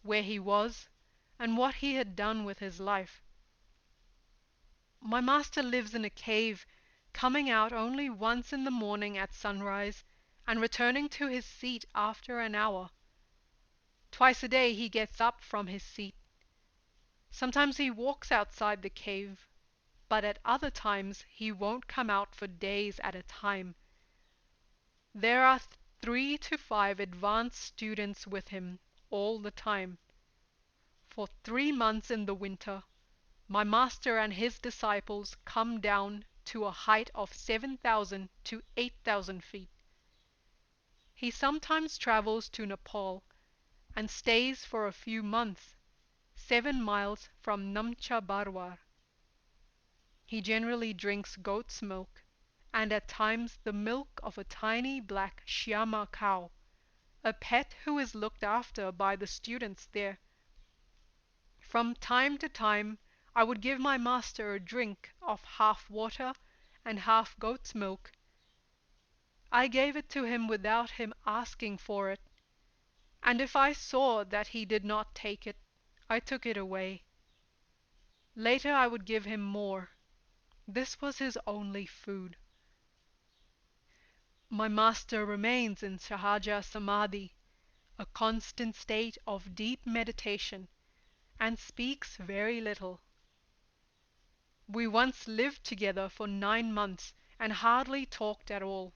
where he was, and what he had done with his life. My master lives in a cave, coming out only once in the morning at sunrise and returning to his seat after an hour. Twice a day he gets up from his seat. Sometimes he walks outside the cave, but at other times he won't come out for days at a time. There are 3 to 5 advanced students with him all the time. For 3 months in the winter, my master and his disciples come down to a height of 7,000 to 8,000 feet. He sometimes travels to Nepal and stays for a few months, 7 miles from Namcha Barwar. He generally drinks goat's milk, and at times the milk of a tiny black Shyama cow, a pet who is looked after by the students there. From time to time I would give my master a drink of half water and half goat's milk. I gave it to him without him asking for it, and if I saw that he did not take it, I took it away. Later I would give him more. This was his only food. My master remains in Sahaja Samadhi, a constant state of deep meditation, and speaks very little. We once lived together for 9 months and hardly talked at all.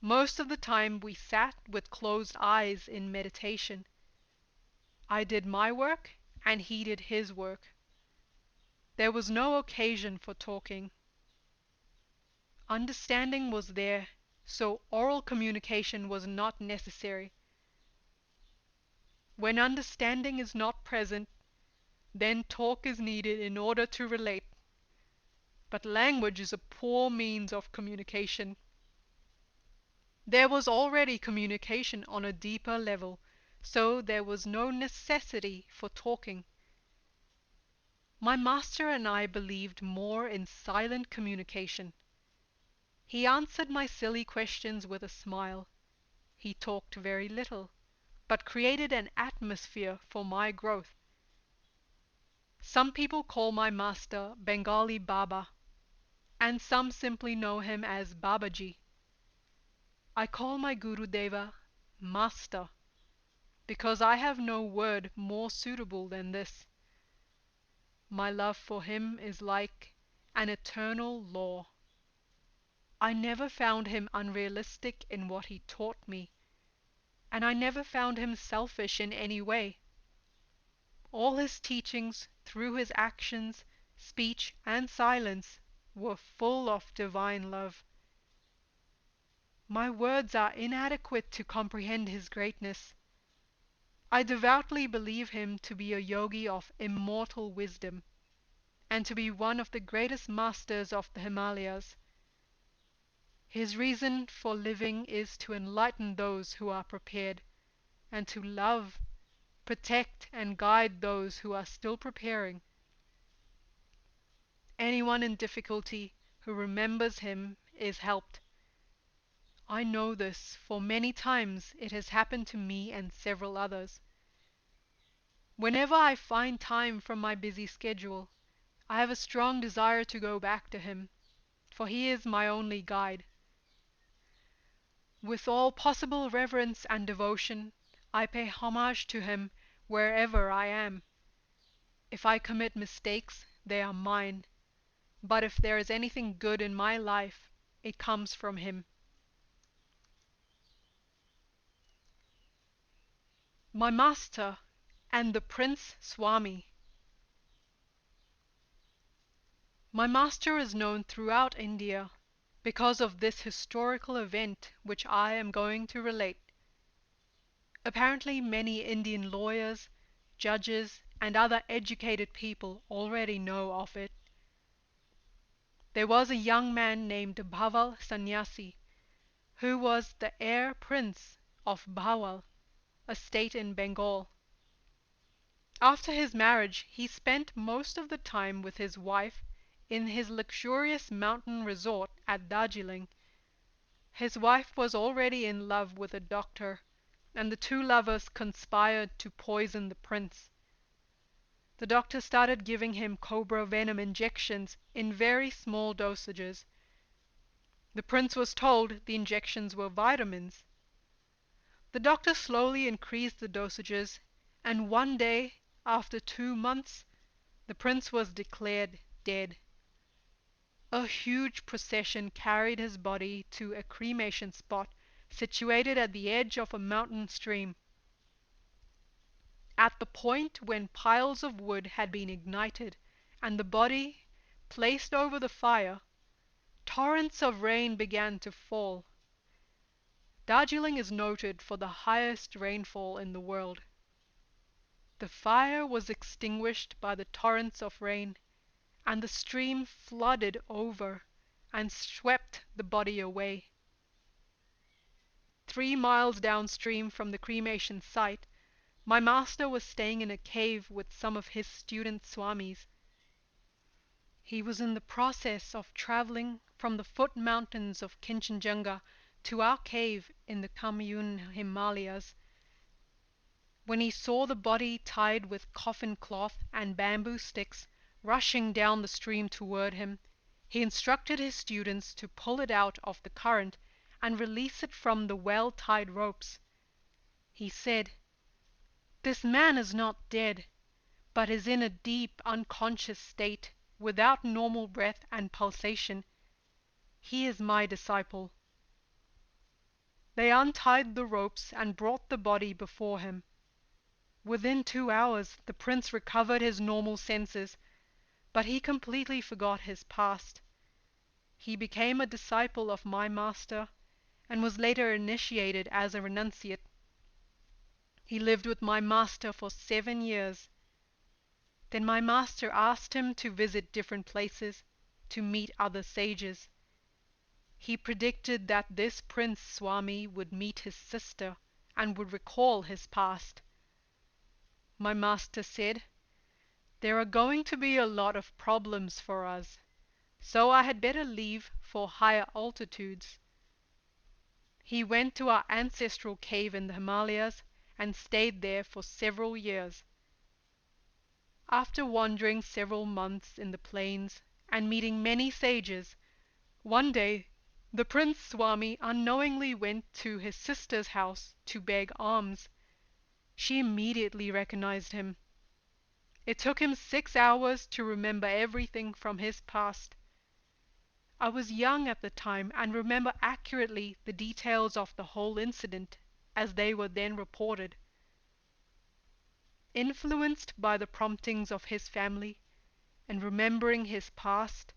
Most of the time we sat with closed eyes in meditation. I did my work and he did his work. There was no occasion for talking. Understanding was there, so oral communication was not necessary. When understanding is not present, then talk is needed in order to relate. But language is a poor means of communication. There was already communication on a deeper level, so there was no necessity for talking. My master and I believed more in silent communication. He answered my silly questions with a smile. He talked very little, but created an atmosphere for my growth. Some people call my master Bengali Baba, and some simply know him as Babaji. I call my Gurudeva Master, because I have no word more suitable than this. My love for him is like an eternal law. I never found him unrealistic in what he taught me, and I never found him selfish in any way. All his teachings, through his actions, speech, and silence, were full of divine love. My words are inadequate to comprehend his greatness. I devoutly believe him to be a yogi of immortal wisdom, and to be one of the greatest masters of the Himalayas. His reason for living is to enlighten those who are prepared, and to love, protect, and guide those who are still preparing. Anyone in difficulty who remembers him is helped. I know this, for many times it has happened to me and several others. Whenever I find time from my busy schedule, I have a strong desire to go back to him, for he is my only guide. With all possible reverence and devotion, I pay homage to him wherever I am. If I commit mistakes, they are mine, but if there is anything good in my life, it comes from him. My master and the Prince Swami. My master is known throughout India because of this historical event which I am going to relate. Apparently many Indian lawyers, judges, and other educated people already know of it. There was a young man named Bhaval Sannyasi, who was the heir prince of Bhawal, a state in Bengal. After his marriage, he spent most of the time with his wife in his luxurious mountain resort at Darjeeling. His wife was already in love with a doctor, and the two lovers conspired to poison the prince. The doctor started giving him cobra venom injections in very small dosages. The prince was told the injections were vitamins. The doctor slowly increased the dosages, and one day, after 2 months, the prince was declared dead. A huge procession carried his body to a cremation spot situated at the edge of a mountain stream. At the point when piles of wood had been ignited and the body placed over the fire, torrents of rain began to fall. Darjeeling is noted for the highest rainfall in the world. The fire was extinguished by the torrents of rain, and the stream flooded over and swept the body away. 3 miles downstream from the cremation site, my master was staying in a cave with some of his student swamis. He was in the process of traveling from the foot mountains of Kinchenjunga to our cave in the Himalayas, when he saw the body tied with coffin cloth and bamboo sticks rushing down the stream toward him. He instructed his students to pull it out of the current and release it from the well-tied ropes. He said, "This man is not dead, but is in a deep unconscious state, without normal breath and pulsation. He is my disciple." They untied the ropes and brought the body before him. Within 2 hours the prince recovered his normal senses, but he completely forgot his past. He became a disciple of my master and was later initiated as a renunciate. He lived with my master for 7 years. Then my master asked him to visit different places, to meet other sages. He predicted that this Prince Swami would meet his sister and would recall his past. My master said, "There are going to be a lot of problems for us, so I had better leave for higher altitudes." He went to our ancestral cave in the Himalayas and stayed there for several years. After wandering several months in the plains and meeting many sages, one day the Prince Swami unknowingly went to his sister's house to beg alms. She immediately recognized him. It took him 6 hours to remember everything from his past. I was young at the time and remember accurately the details of the whole incident. as they were then reported. Influenced by the promptings of his family, and remembering his past,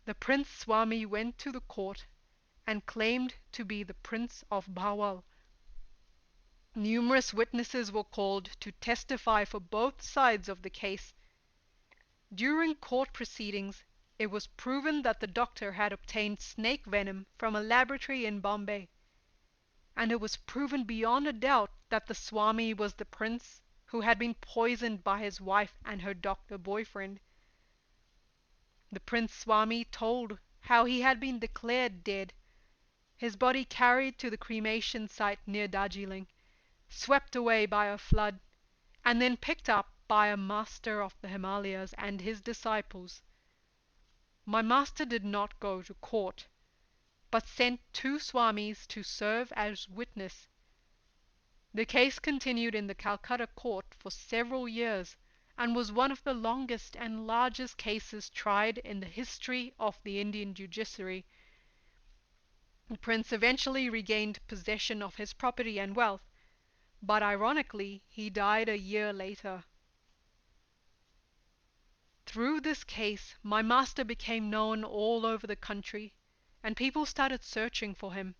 the Prince Swami went to the court and claimed to be the Prince of Bhawal. Numerous witnesses were called to testify for both sides of the case. During court proceedings, it was proven that the doctor had obtained snake venom from a laboratory in Bombay, and it was proven beyond a doubt that the Swami was the prince who had been poisoned by his wife and her doctor boyfriend. The Prince Swami told how he had been declared dead, his body carried to the cremation site near Darjeeling, swept away by a flood, and then picked up by a master of the Himalayas and his disciples. My master did not go to court, but sent 2 Swamis to serve as witness. The case continued in the Calcutta court for several years, and was one of the longest and largest cases tried in the history of the Indian judiciary. The prince eventually regained possession of his property and wealth, but ironically, he died a year later. Through this case, my master became known all over the country, and people started searching for him.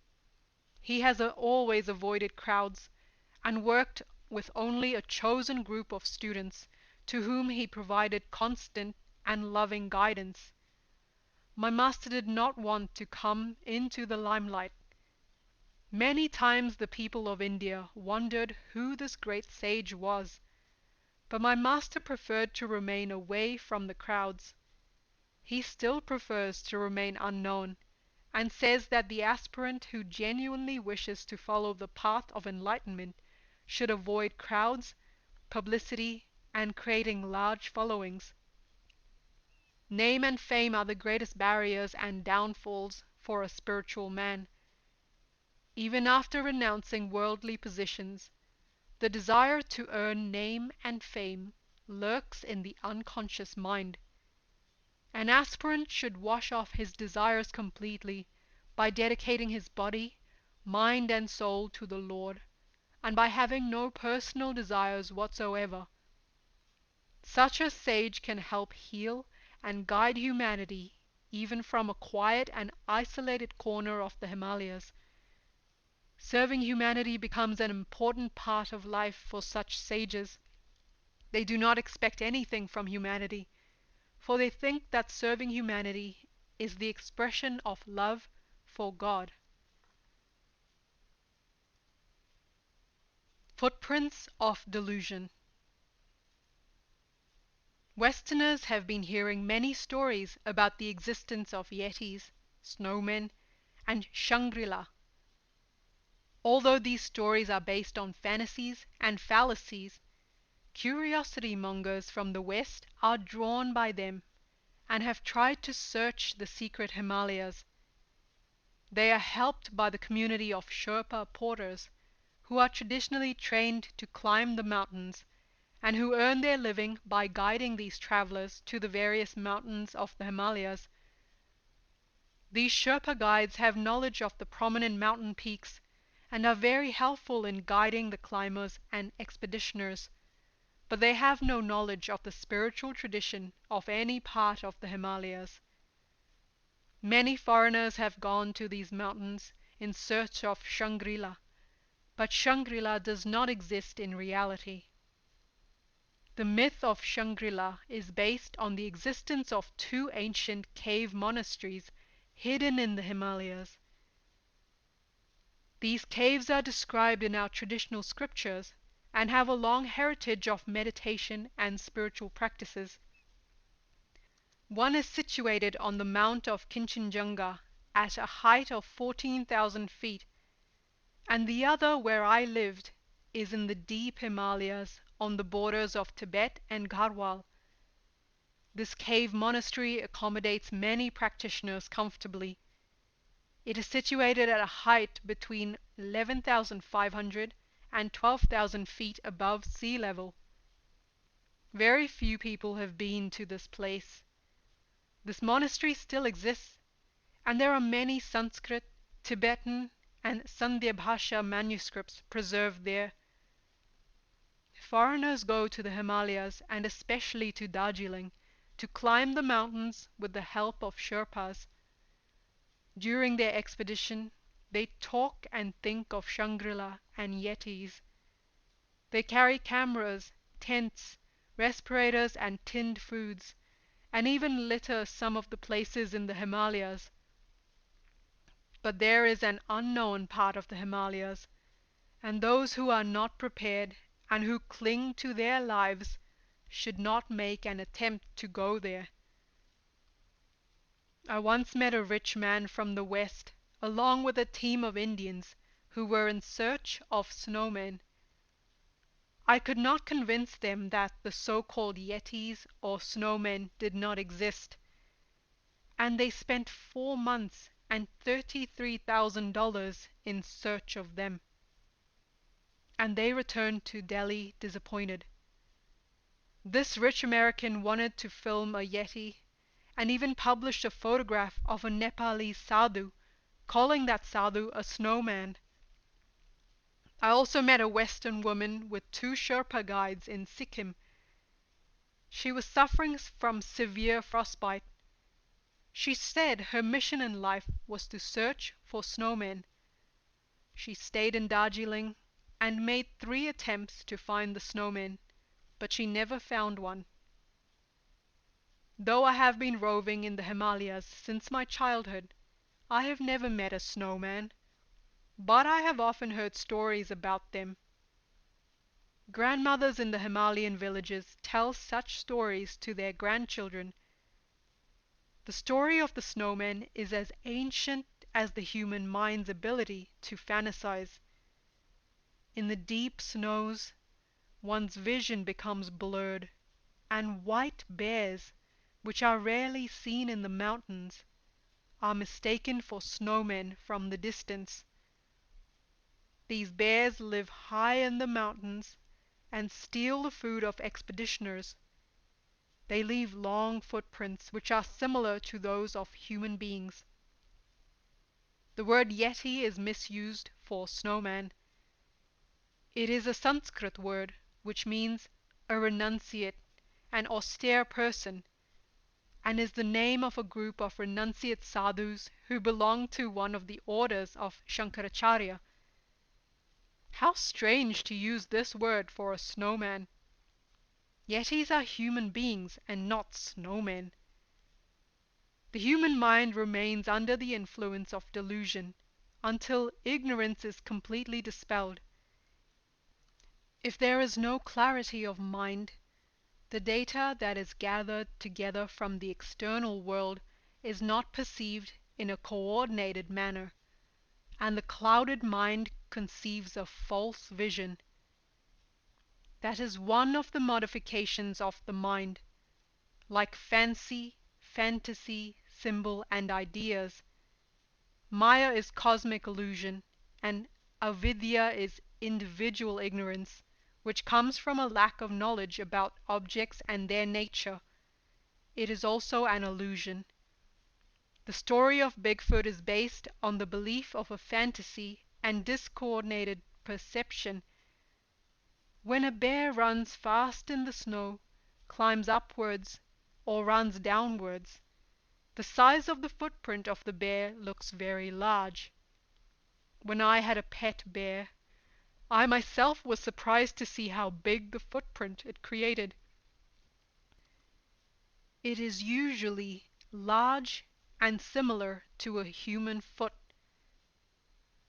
He has always avoided crowds, and worked with only a chosen group of students, to whom he provided constant and loving guidance. My master did not want to come into the limelight. Many times the people of India wondered who this great sage was, but my master preferred to remain away from the crowds. He still prefers to remain unknown, and says that the aspirant who genuinely wishes to follow the path of enlightenment should avoid crowds, publicity, and creating large followings. Name and fame are the greatest barriers and downfalls for a spiritual man. Even after renouncing worldly positions, the desire to earn name and fame lurks in the unconscious mind. An aspirant should wash off his desires completely by dedicating his body, mind, and soul to the Lord, and by having no personal desires whatsoever. Such a sage can help heal and guide humanity even from a quiet and isolated corner of the Himalayas. Serving humanity becomes an important part of life for such sages. They do not expect anything from humanity, for they think that serving humanity is the expression of love for God. Footprints of Delusion. Westerners have been hearing many stories about the existence of yetis, snowmen, and Shangri-La. Although these stories are based on fantasies and fallacies, curiosity mongers from the West are drawn by them and have tried to search the secret Himalayas. They are helped by the community of Sherpa porters, who are traditionally trained to climb the mountains, and who earn their living by guiding these travelers to the various mountains of the Himalayas. These Sherpa guides have knowledge of the prominent mountain peaks and are very helpful in guiding the climbers and expeditioners, but they have no knowledge of the spiritual tradition of any part of the Himalayas. Many foreigners have gone to these mountains in search of Shangri-La, but Shangri-La does not exist in reality. The myth of Shangri-La is based on the existence of 2 ancient cave monasteries hidden in the Himalayas. These caves are described in our traditional scriptures and have a long heritage of meditation and spiritual practices. One is situated on the Mount of Kinchinjunga at a height of 14,000 feet, and the other, where I lived, is in the deep Himalayas on the borders of Tibet and Garhwal. This cave monastery accommodates many practitioners comfortably. It is situated at a height between 11,500 and 12,000 feet above sea level. Very few people have been to this place. This monastery still exists, and there are many Sanskrit, Tibetan, and Sandhya Bhasha manuscripts preserved there. Foreigners go to the Himalayas, and especially to Darjeeling, to climb the mountains with the help of Sherpas. During their expedition, they talk and think of Shangri-La and Yetis. They carry cameras, tents, respirators and tinned foods, and even litter some of the places in the Himalayas. But there is an unknown part of the Himalayas, and those who are not prepared and who cling to their lives should not make an attempt to go there. I once met a rich man from the West, along with a team of Indians who were in search of snowmen. I could not convince them that the so-called Yetis or snowmen did not exist, and they spent 4 months and $33,000 in search of them. And they returned to Delhi disappointed. This rich American wanted to film a Yeti, and even published a photograph of a Nepali sadhu, calling that sadhu a snowman. I also met a Western woman with 2 Sherpa guides in Sikkim. She was suffering from severe frostbite. She said her mission in life was to search for snowmen. She stayed in Darjeeling and made 3 attempts to find the snowmen, but she never found one. Though I have been roving in the Himalayas since my childhood, I have never met a snowman, but I have often heard stories about them. Grandmothers in the Himalayan villages tell such stories to their grandchildren. The story of the snowman is as ancient as the human mind's ability to fantasize. In the deep snows, one's vision becomes blurred, and white bears, which are rarely seen in the mountains, are mistaken for snowmen from the distance. These bears live high in the mountains and steal the food of expeditioners. They leave long footprints which are similar to those of human beings. The word Yeti is misused for snowman. It is a Sanskrit word which means a renunciate, an austere person, and is the name of a group of renunciate sadhus who belong to one of the orders of Shankaracharya. How strange to use this word for a snowman! Yetis are human beings and not snowmen. The human mind remains under the influence of delusion until ignorance is completely dispelled. If there is no clarity of mind, the data that is gathered together from the external world is not perceived in a coordinated manner, and the clouded mind conceives a false vision. That is one of the modifications of the mind. Like fancy, fantasy, symbol, and ideas, Maya is cosmic illusion, and avidya is individual ignorance, which comes from a lack of knowledge about objects and their nature. It is also an illusion. The story of Bigfoot is based on the belief of a fantasy and discoordinated perception. When a bear runs fast in the snow, climbs upwards, or runs downwards, the size of the footprint of the bear looks very large. When I had a pet bear, I myself was surprised to see how big the footprint it created. It is usually large and similar to a human foot.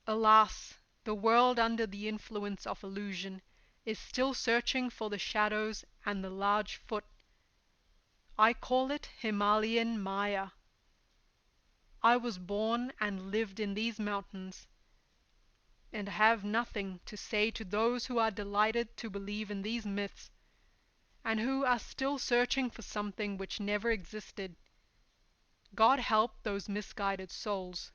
Alas, the world under the influence of illusion is still searching for the shadows and the large foot. I call it Himalayan Maya. I was born and lived in these mountains, and have nothing to say to those who are delighted to believe in these myths, and who are still searching for something which never existed. God help those misguided souls.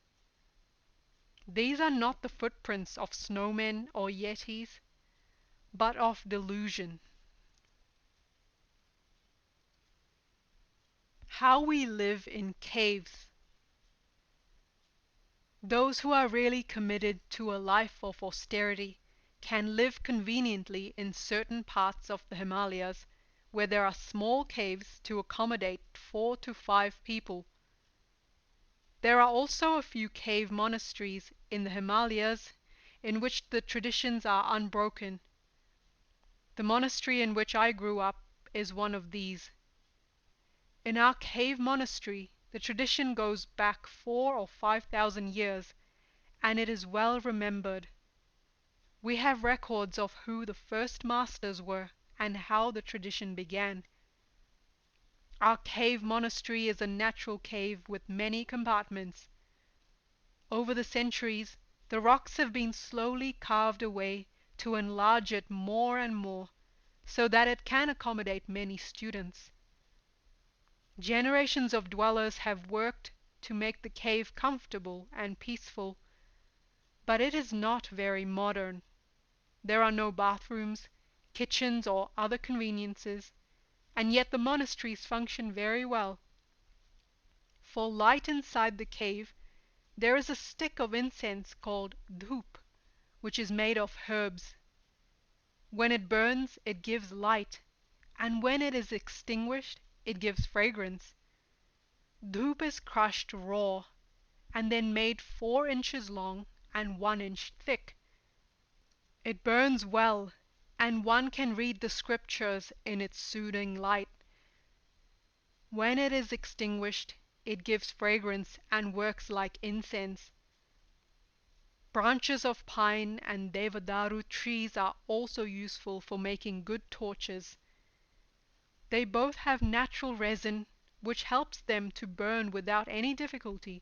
These are not the footprints of snowmen or yetis, but of delusion. How we live in caves. Those who are really committed to a life of austerity can live conveniently in certain parts of the Himalayas where there are small caves to accommodate 4 to 5 people. There are also a few cave monasteries in the Himalayas in which the traditions are unbroken. The monastery in which I grew up is one of these. In our cave monastery, the tradition goes back 4 or 5,000 years, and it is well remembered. We have records of who the first masters were and how the tradition began. Our cave monastery is a natural cave with many compartments. Over the centuries, the rocks have been slowly carved away to enlarge it more and more, so that it can accommodate many students. Generations of dwellers have worked to make the cave comfortable and peaceful, but it is not very modern. There are no bathrooms, kitchens, or other conveniences, and yet the monasteries function very well. For light inside the cave, there is a stick of incense called dhoop, which is made of herbs. When it burns, it gives light, and when it is extinguished, it gives fragrance. Dhoop is crushed raw, and then made 4 inches long and 1 inch thick. It burns well, and one can read the scriptures in its soothing light. When it is extinguished, it gives fragrance and works like incense. Branches of pine and devadaru trees are also useful for making good torches. They both have natural resin, which helps them to burn without any difficulty.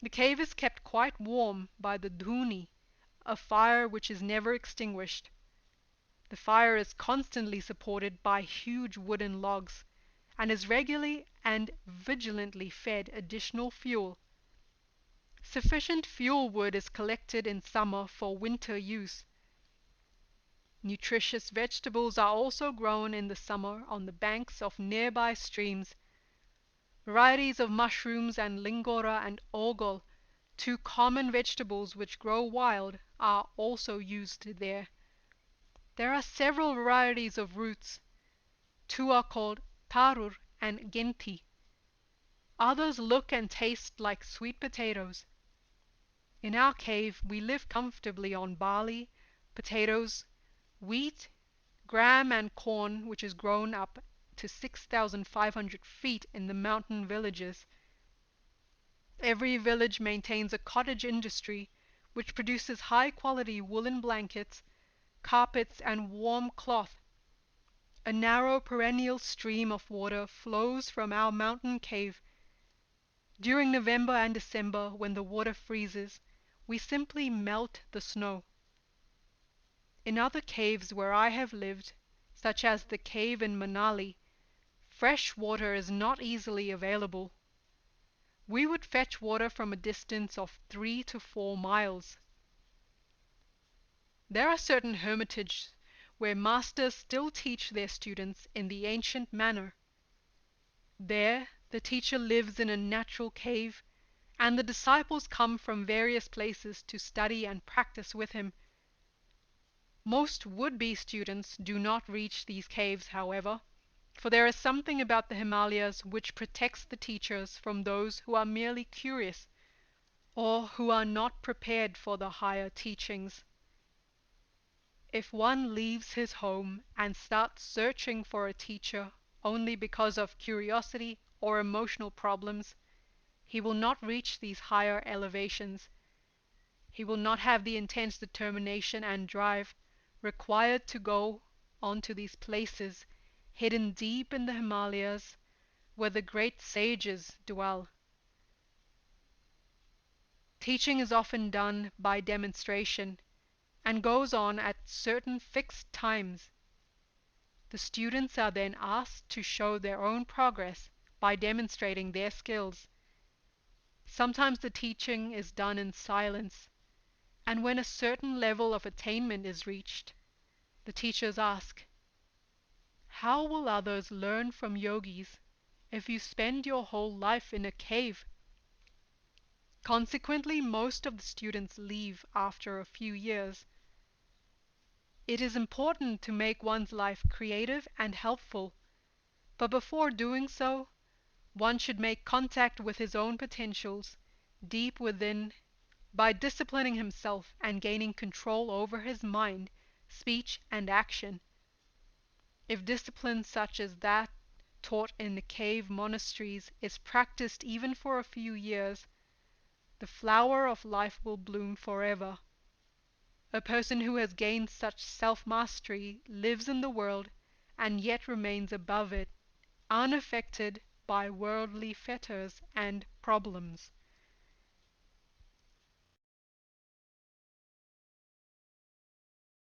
The cave is kept quite warm by the dhuni, a fire which is never extinguished. The fire is constantly supported by huge wooden logs, and is regularly and vigilantly fed additional fuel. Sufficient fuel wood is collected in summer for winter use. Nutritious vegetables are also grown in the summer on the banks of nearby streams. Varieties of mushrooms and lingora and ogol, 2 common vegetables which grow wild, are also used there. There are several varieties of roots. 2 are called tarur and genti. Others look and taste like sweet potatoes. In our cave we live comfortably on barley, potatoes, wheat, gram and corn, which is grown up to 6,500 feet in the mountain villages. Every village maintains a cottage industry which produces high-quality woolen blankets, carpets, and warm cloth. A narrow perennial stream of water flows from our mountain cave. During November and December, when the water freezes, we simply melt the snow. In other caves where I have lived, such as the cave in Manali, fresh water is not easily available. We would fetch water from a distance of 3 to 4 miles. There are certain hermitages where masters still teach their students in the ancient manner. There the teacher lives in a natural cave, and the disciples come from various places to study and practice with him. Most would-be students do not reach these caves, however, for there is something about the Himalayas which protects the teachers from those who are merely curious, or who are not prepared for the higher teachings. If one leaves his home and starts searching for a teacher only because of curiosity or emotional problems, he will not reach these higher elevations. He will not have the intense determination and drive required to go on to these places hidden deep in the Himalayas where the great sages dwell. Teaching is often done by demonstration and goes on at certain fixed times. The students are then asked to show their own progress by demonstrating their skills. Sometimes the teaching is done in silence, and when a certain level of attainment is reached, the teachers ask, "How will others learn from yogis if you spend your whole life in a cave?" Consequently, most of the students leave after a few years. It is important to make one's life creative and helpful, but before doing so, one should make contact with his own potentials deep within by disciplining himself and gaining control over his mind, speech, and action. If discipline such as that taught in the cave monasteries is practiced even for a few years, the flower of life will bloom forever. A person who has gained such self-mastery lives in the world and yet remains above it, unaffected by worldly fetters and problems.